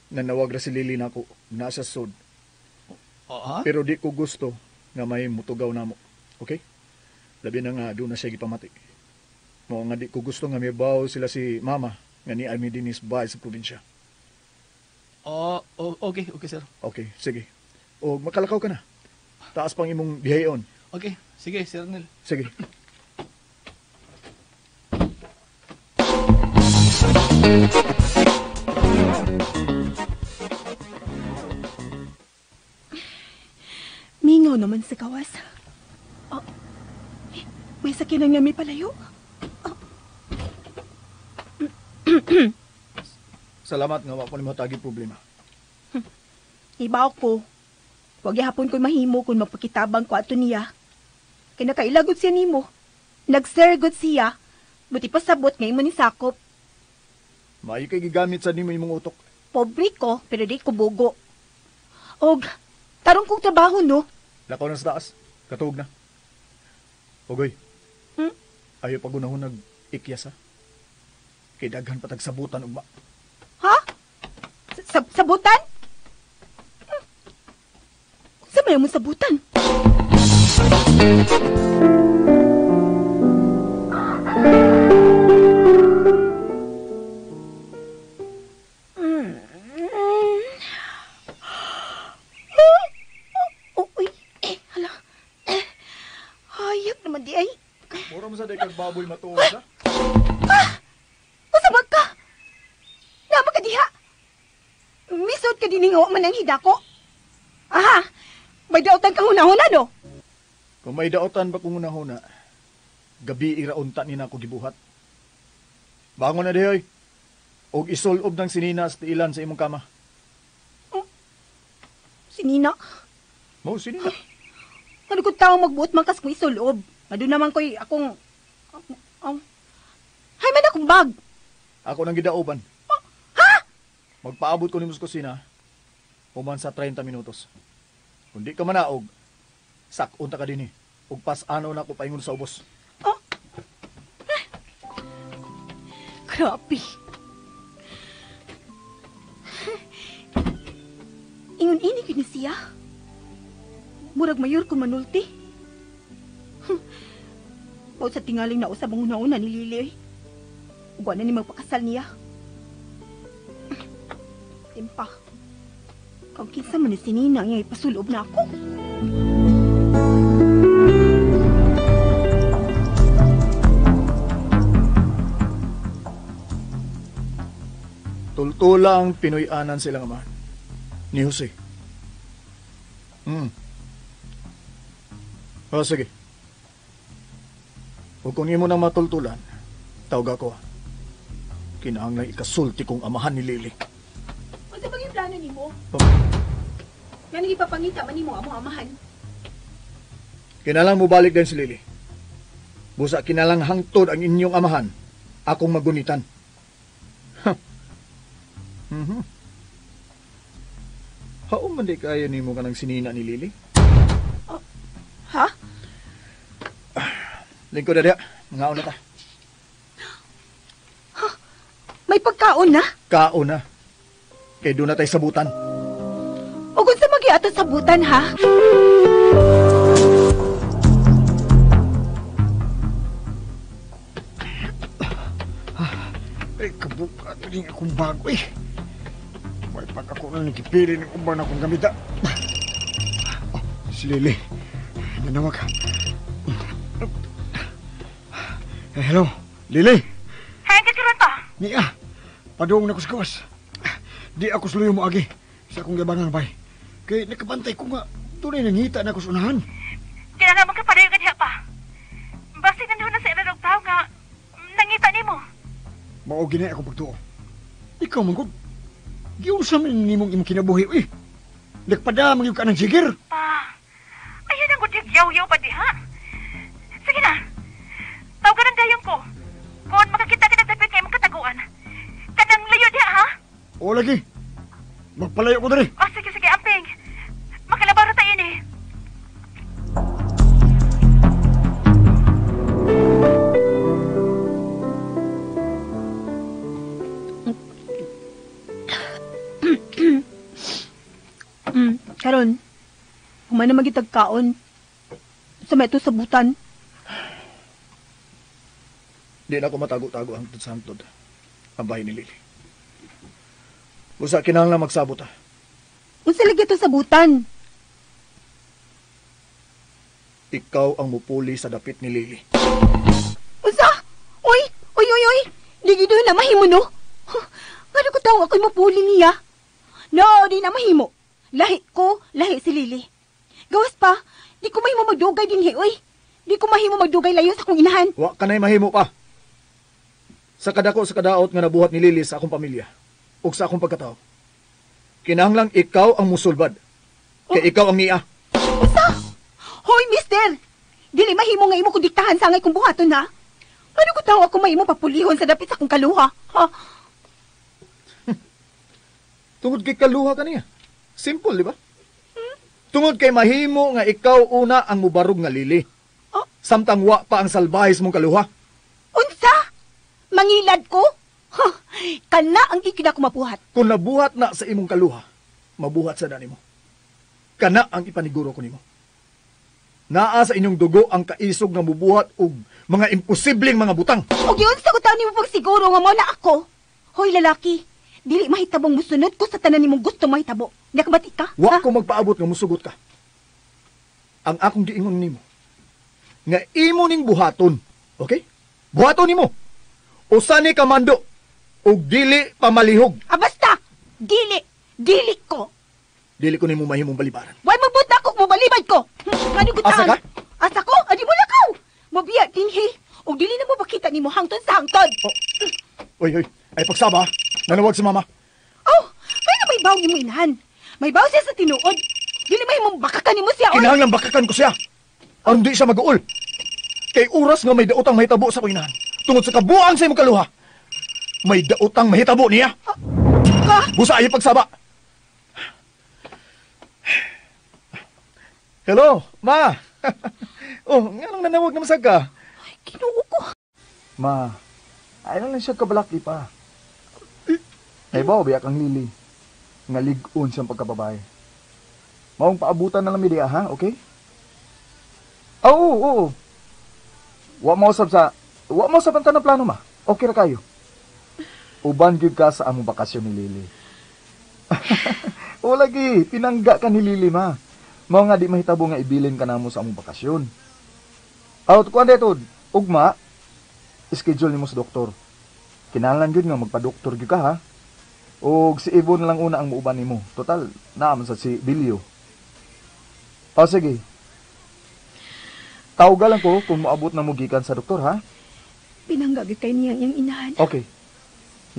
Nanawag ra si Lily na ako, nasa sod. Ha? Pero di ko gusto nga may mutugaw namo. Okay? Labi na nga doon na siya gipamati. Mo nga di ko gusto nga may baw sila si mama nga ni Almi Dinis bahay sa probinsya. Okay, sir. Okay, sige. O makalakaw ka na. Taas pang imong bihayon. Okay, sige, Sir Arnel. Sige. Mingaw naman sa gawas. Oh, may sakinan nga may palayo. Salamat nga wa ko nimo tagi problema. Ibaw ko. Wag hapon ko mahimo kung magpakitabang ko ato niya. Kay nakailagot siya nimo. Nagsergot siya. Buti pa sabot nga imo ni sakop. Maayo kay gigamit sa nimo imong utok. Pobre ko, pero di ko bugo. Og, tarong kong trabaho, no? Lakaw na sa taas. Katuog na. Ogoy. Ayaw pagunahon nag-ikyas ha. Kay daghan patag sabutan ugma. Ha? Sabutan? Sa may mo sabutan? Mura mo sa day kag baboy matuos ha? Usabag ka! Nama ka diha! Misot ka diningawa man ang hida ko! Aha! May daotan kang hunahuna, no? Kung may daotan ba kung hunahuna, gabi iraunta ni na ako gibuhat. Bangon na dihoy! Og isulob ng sinina sa ilan sa imong kama. Sinina? Mo, sinina? Ano ko tao magbuot man kas kong isulob? Ado naman ko'y akong... Hay man akong bag! Ako nang gidaoban. Ha? Magpaabot ko ni sa kusina, human sa 30 minutos. Kung di ka manaog, sakunta ka din eh. Ug pas-ano na ko paingon sa ubos. Oh. Grabe. Ingon-inig yun siya. Murag mayor kung manulti. O sa tingaling na usab ang una-una ni Lili. Uwa na ni magpakasal niya. Timpa. Kung kinsa man ni sinina nga ipasulob na ako. Tultula ang Pinoy-anan silang amahan. Ni Jose. O sige. O kung imo nang matultulan, tawag ako. Kinahanglan ikasulti kong amahan ni Lily. O sa bagay plano ni mo? Oh. Nga nagipapangita man ni mo among amahan. Kinalang mo balik din si Lily. Busa kinalang hangtod ang inyong amahan. Akong magunitan. Haong man di kaya ni mo ka ng sinina ni Lily? Ha? Lingkod na diya. Ngaon na ta. May pagkaon na? Kaon na. Kaya doon na tayo sabutan. O kung sa mag-iato sabutan, ha? Ay, kabuka na rin akong bago eh. May pag ako na nagkipili ng uban akong gamita. Oh, si Lily. Nanawag ka. Hello, Lily. Hayan ka karon pa. Nia, padung na ko sa gawas. Di ako suluyo mo agi sa akong gabangan bay. Kay nakabantay ko nga, tunay nangita na ako sa unahan. Kailangan mo ka padayo ka diha pa. Basi nanahon na sa ilang tao nga nangita ni mo. Mao ginay ako pagtuo. Ikaw manggod. Giunsa man nimong imong kinabuhi eh. Nagpadamang yung ka ng sigir. Pa, ayun ang gudyak yaw-yaw pa diha. Sige na. Tawag ka ng dayon ko. Kung makakita ka ng dapit kayo mong kataguan. Kanang layo diha, ha? O lagi. Magpalayo ko dali. O, sige, amping. Makalabaro tayo ni. Karon, human na magitag kaon. Sa meto sabutan. Di na ako matago-tago ang santod. Ang bahay ni Lily. Busa kinahanglan magsabot ha. Unsa lagi to sabutan? Ikaw ang mupuli sa dapit ni Lily. Unsa? Oy! Di gido na mahimo no? Ano ko taong ako'y mapuli niya? No, di na mahimo. Lahi ko, lahi si Lily. Gawas pa, di ko mahimo magdugay din oy. Di ko mahimo magdugay layo sa akong inahan. Wa ka na'y mahimo pa. Sa kadako sa kadaot nga nabuhat ni Lily sa akong pamilya ug sa akong pagkatao. Kinahanglang ikaw ang musulbad. Kay ikaw ang niya. Sa? Hoy, mister! Dili mahimo nga imo ko diktahan sa ngay kong buhaton, ha? Ano ko taong ako mahimo papulihon sa dapit sa akong kaluha, ha? Tungod kay kaluha ka niya. Simple, di ba? Tungod kay mahimo nga ikaw una ang mubarog nga Lily. Oh? Samtang wa pa ang salbahis mong kaluha. Unsa? Mangilad ko? Huh, kana ang ikina ko mabuhat. Kung nabuhat na sa imong kaluha, mabuhat sa dani mo. Kana ang ipaniguro ko nimo. Naa sa inyong dugo ang kaisog nga mubuhat og mga imposibleng mga butang. O yun, sagutan ni mo pag siguro nga mo na ako. Hoy, lalaki, dili mahitabong musunod ko sa tanan nimong gusto mahitabo. Nakabati ka? Wa ha? ko magpaabot nga musugot ka. Ang akong giingon nimo, nga imo ning buhaton, okay? Buhaton nimo. Usa ni kamando og dili pamalihog. Basta! Dili ko. Dili ko nimo mahimong balibaran. Why mabuta ko mo balibad ko? Ano gutaan? Asa ka? Asa ko? Adi mo lakaw. Mabiya dinhi. Og dili na mo makita nimo hangtod sa hangtod. Oy, ay pagsaba, nanawag si mama. Oh, kaya may baw mo inahan. May baw siya sa tinuod. Dili mahimong bakakan nimo siya. Kinahanglan bakakan ko siya. Aron di siya mag-uol. Kay oras nga may daotang mahitabo sa kuinahan. Tungod sa kabuang sa imong kaluha. May daotang mahitabo niya. Ka? Busa ay pagsaba. Hello, ma. Oh, nga nang nanawag naman sa ka. Ay, Ginoo ko. Ma, ay lang siya kabalaki pa. Ay ba, biyak ang Lily. Nga ligon siyang pagkababae. Maong paabutan na lang media, ha? Okay? Oo. Wa mo sab ang plano, ma. Okay ra kayo. Uban gyud ka sa among bakasyon ni Lily. O lagi, pinangga ka ni Lily, ma. Mao nga di mahitabo nga ibilin ka namo sa among bakasyon. Out ko ande tod. Ugma, schedule nimo sa doktor. Kinahanglan gyud nga magpa-doktor gyud ka, ha. Og si Yvonne lang una ang muuban nimo. Total, naaman sa si Bilyo. O sige. Tawag lang ko kung maabot na mo gikan sa doktor, ha? Pinanggagay kay niya yung inahan. Okay.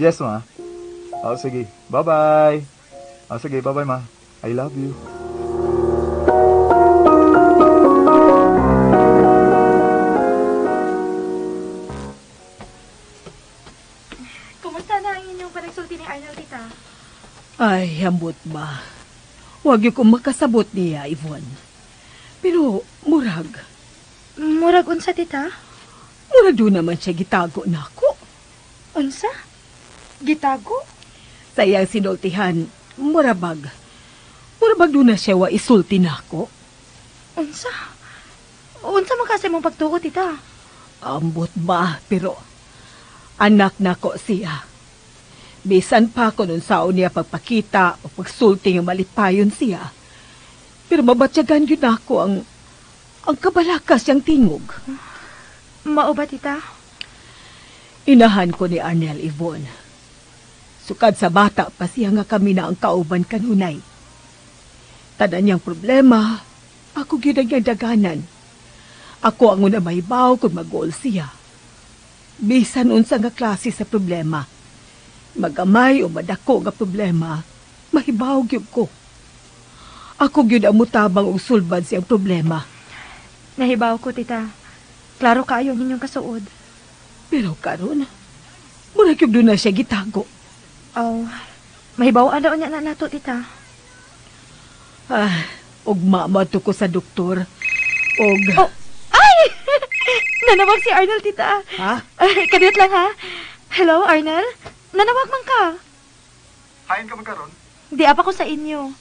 Yes, ma. O sige. Bye-bye. O sige, bye-bye, ma. I love you. Kumusta na ang inyong panagsulti ni Arnel, tita? Ay, hambot ba? Huwag yung makasabot niya, Yvonne. Pero, murag Murag unsa, tita? doon naman siya gitago na ako. Unsa? Gitago? Sayang sinultihan, murabag doon na siya wa isulti na ako. Unsa? Unsa man kasi mong pagtuo, tita? Ambot ba, pero anak na ko siya. Bisan pa ko nun sao niya pagpakita o pagsulti nga malipayon siya. Pero mabatyagan yun ako ang kabalakas siyang tingog. Mao ba, tita? Inahan ko ni Arnel, Yvonne. Sukad sa bata pa siya nga kami na ang kauban kanunay. Tanan niyang problema, ako gyud ang niyang daganan. Ako ang una mahibaw kung mag-goal siya. Bisan unsa nga klase sa problema. Magamay o madako nga problema, mahibaw gyud ko. Ako gyud ang mutabang og sulbad siyang problema. Nahibaw ko, tita. Klaro kaayo ang inyong kasuod. Pero karon, mura gyud doon na siya gitago. Mahibaw daw niya na nato, tita. Og mamato ko sa doktor. Og... Oh, ay! Nanawag si Arnel, tita. Ha? Kadiyot lang, ha? Hello, Arnel? Nanawag man ka. Hain ka magkaroon? Di apa ko sa inyo.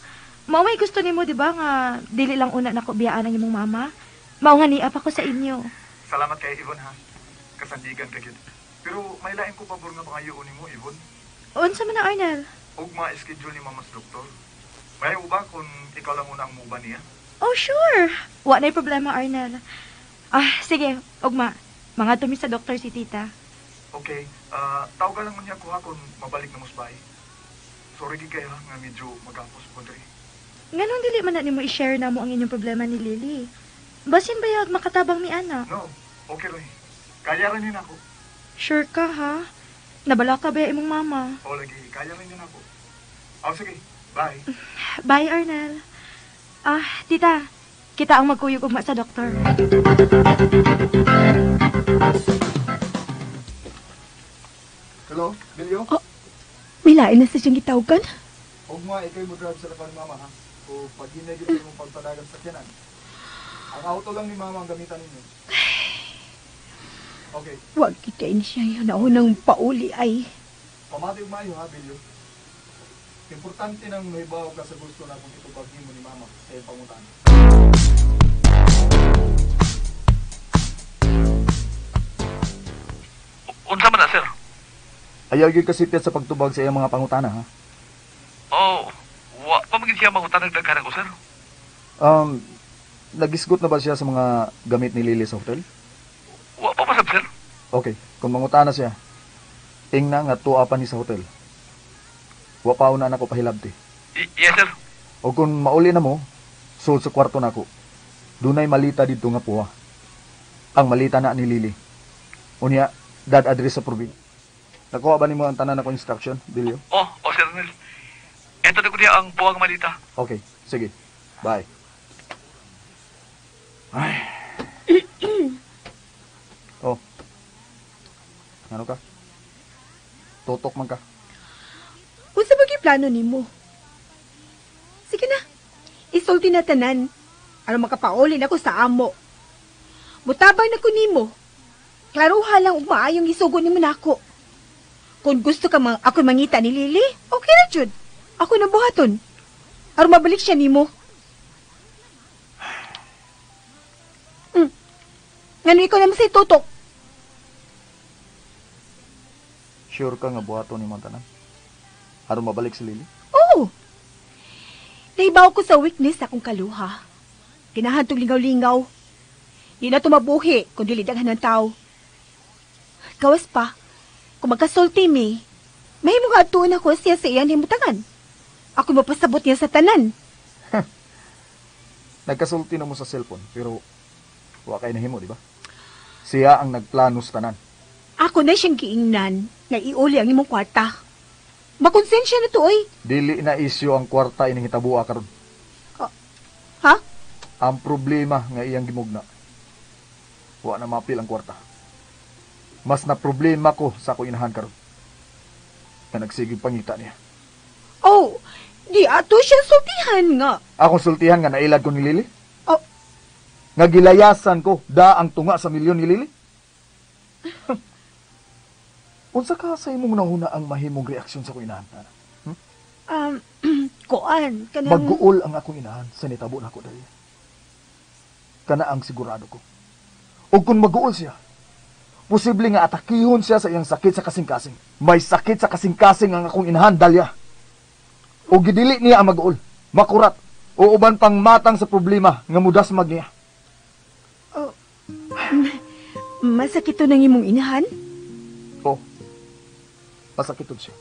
Mao may gusto nimo, di ba, nga dili lang una nako biyaan ang imong mama? Mao nga ni apa ko sa inyo. Salamat kay Yvonne, ha. Kasandigan ka gyud. Pero may lain ko pabor nga pangayo nimo, Yvonne. Unsa man na, Arnel? Og ma-schedule ni mama sa doktor. May uba kung ikaw lang una ang muba niya? Oh, sure. Wa na'y problema, Arnel. Sige, ugma. Mga tumi sa doktor si tita. Okay, tawagan lang mo niya ko ha kung mabalik na mo sa bahay. Sorry gid kayo ha, nga medyo magampos ko diri. Nganon dili man na nimo i-share na mo ang inyong problema ni Lily. Basin ba yung makatabang ni Ana? No, okay rin. Kaya rin yun ako. Sure ka ha? Nabala ka ba imong mama? O lagi, kaya rin yun ako. Oh, sige, bye. Bye, Arnel. Tita, kita ang magkuyog ugma sa doktor. Hello, Bilyo? May lain na sa siyang gitawagan. Huwag mo ikay mo drive sa lakan ni mama ha. O pag ginagin mo pagpadagan sa kyanan. Ang auto lang ni mama ang gamitan ninyo. Okay, Huwag kitain siya yun. Naunang pauli ay. pamati umayo ha, Bilyo. Importante nang nahibaw ka sa gusto na kung itubagin mo ni mama sa iyong pangutan. Unsa man na, sir? Ayaw yun kasi tiyat sa pagtubag sa iyong mga pangutana ha. Oh, wa pa magin siya mangutanag daghanan ko, sir. Nagisgot na ba siya sa mga gamit ni Lily sa hotel? Wa pa pasab, sir. Okay, kung mangutana siya, tingna nga tuwa pa ni sa hotel. Wa pa na ako pahilabti. Yes, sir. O kung mauli na mo, sul sa kwarto na ako. Dunay malita dito nga puwa. Ang malita na ni Lily. Unya, dad address sa probi. Nakuha ba ni mo ang tanan ako instruction, Bilyo? Oh, sir Nel. Eto na ko niya ang buwang malita. Okay, sige. Bye. Ay. Oh. Ano ka? Tutok man ka. Unsa ba plano nimo? Sige na. Isulti na tanan. Aron makapauli na ko sa amo. Mutabang na ko nimo. Klaruha lang ug maayong isugo nimo nako. Kung gusto ka ako mangita ni Lily, okay na jud. Ako na buhaton. Aron mabalik siya nimo. Ngano ikaw naman sa tutok? Sure ka nga buhato ni Montanan? Aron mabalik si Lily? Oo. Nahibaw ko sa weakness akong kaluha. Kinahantog lingaw-lingaw. Di na tumabuhi kung dili daghan ng tao. Gawas pa, kung magkasulti mi, mahimo nga atuon ako siya sa iyang himutangan. Ako mapasabot niya sa tanan. Nagkasulti na mo sa cellphone, pero wa kay nahimo, di ba? Siya ang nagplano sa tanan. Ako na siyang giingnan nga iuli ang imong kwarta. Makonsensya na to, oy. Dili na isyu ang kwarta ining hitabuha karon. Ha? Ang problema nga iyang gimugna. Wa na mapil ang kwarta. Mas na problema ko sa ako inahan karon. Na nagsigig pangita niya. Oh, di ato siyang sultihan nga. Akong sultihan nga nailad ko ni Lily? Oh. Nga gilayasan ko da ang tunga sa milyon ni Lily? Unsa ka sa imong nahuna ang mahimong reaksyon sa ko inahan? Kuan, kanang... Mag-uol ang akong inahan sa nitabo na ko dali. Kana ang sigurado ko. O kung mag-uol siya, posible nga atakihon siya sa iyang sakit sa kasing-kasing. May sakit sa kasing-kasing ang akong inahan, Dalya. O gidili niya ang mag-uol, makurat, o uban pang matang sa problema nga mudas magniya. Oh, masakit to ng imong inahan? O, masakitod siya.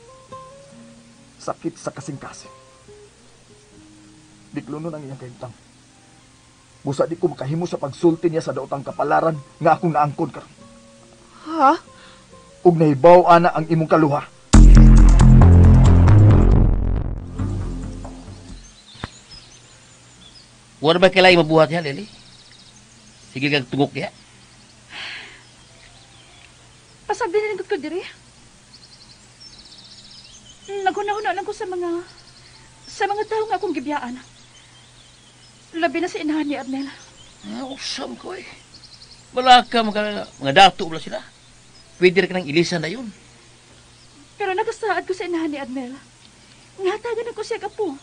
Sakit sa kasing-kasing. Diklunon ang iyang kahintang. Busa di ko makahimo sa pagsulti niya sa daotang kapalaran nga akong naangkod karon. Ha? Ug nahibaw ana ang imong kaluha. Wala ba kailangan mabuhat niya, Lily? Sige kag tugok niya. Pasabi na rin ko diri. Naguna-una lang ko sa mga tao nga akong gibiyaan. Labi na sa inahan ni Arnel. Usam ko eh. Wala ka mga dato wala sila. Pwede rin ka ng ilisan na yun. Pero nagasaad ko sa inahan ni Arnel. Ngatagan ako siya kapo.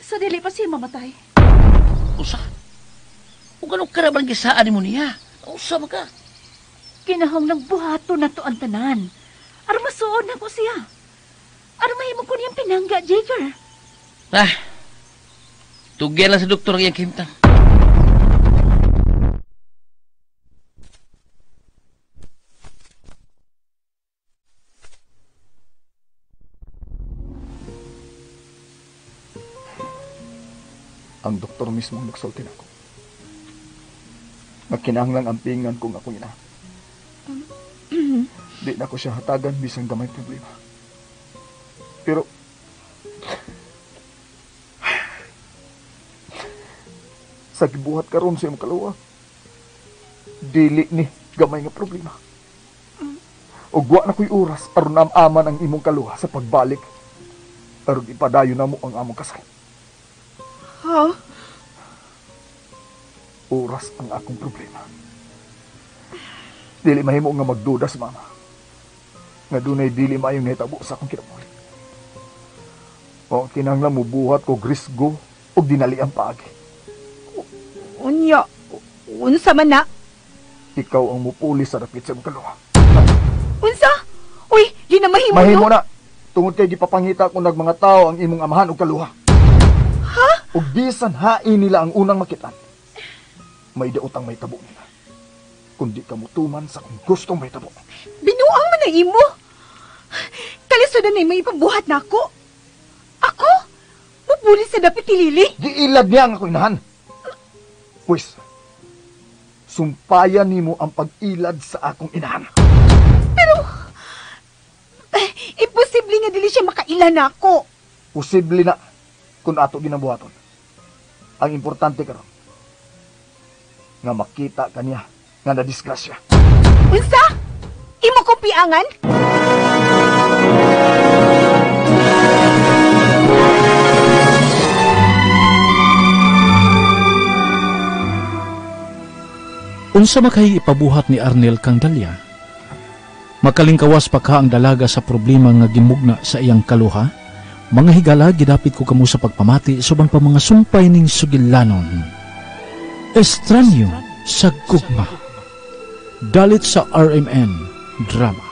Sa dili pa siya mamatay. Usa? Kung ganun karabang gisaan mo niya. Usam ka. Kinahang lang buhato na to ang tanan. Aram masuod na ko siya. Aram mahimo ko niyang pinangga, Jaker. Tugyan lang sa doktor ang iyang kimtang. Ang doktor mismo nagsulti ako. Makinahanglang ampingan kung ako ina. Di na ko siya hatagan bisang gamay problema. Pero sa gibuhat karon sa imong kaluwa, dili ni gamay nga problema. Ug wa na ko'y oras aron amaman ang imong kaluha sa pagbalik aron ipadayon na mo ang among kasal. Ha? Oras ang akong problema. Dili mahimo nga magduda si mama. Nga dunay dili maayong nahitabo sa akong kinabuhi. O kinahanglan mo buhat ko grisgo o dinali ang paagi. Unya, unsa man na? Ikaw ang mupuli sa dapit sa imong kaluha. Unsa? Uy, di na mahimo, Mahimo na. Tungod kay gipapangita ko nag mga tao ang imong amahan o kaluha. Ha? Ug bisan hain nila ang unang makitan. May daotang may tabo nila. Kundi ka mutuman sa kung gustong may tabo. Binuang man na imo. Kalisudan na may pabuhat na ako. Ako? Mupuli sa dapit ni Lily? Giilad niya ang ako inahan. Pues, sumpayan nimo ang pag-ilad sa akong inahan. Pero, imposible nga dili siya makailan ako. Posible na kung ato ginabuhaton. Ang importante karon nga makita kaniya nga nadisgrasya. Unsa? Imo kong piangan? Unsa makay ipabuhat ni Arnel kang Dalia? Makalingkawas pa ka ang dalaga sa problema nga gimugna sa iyang kaluha? Mga higala, gidapit ko kamo sa pagpamati subang pa mga sumpay ning sugilanon. Estranyo sa gugma. Dalit sa RMN Drama.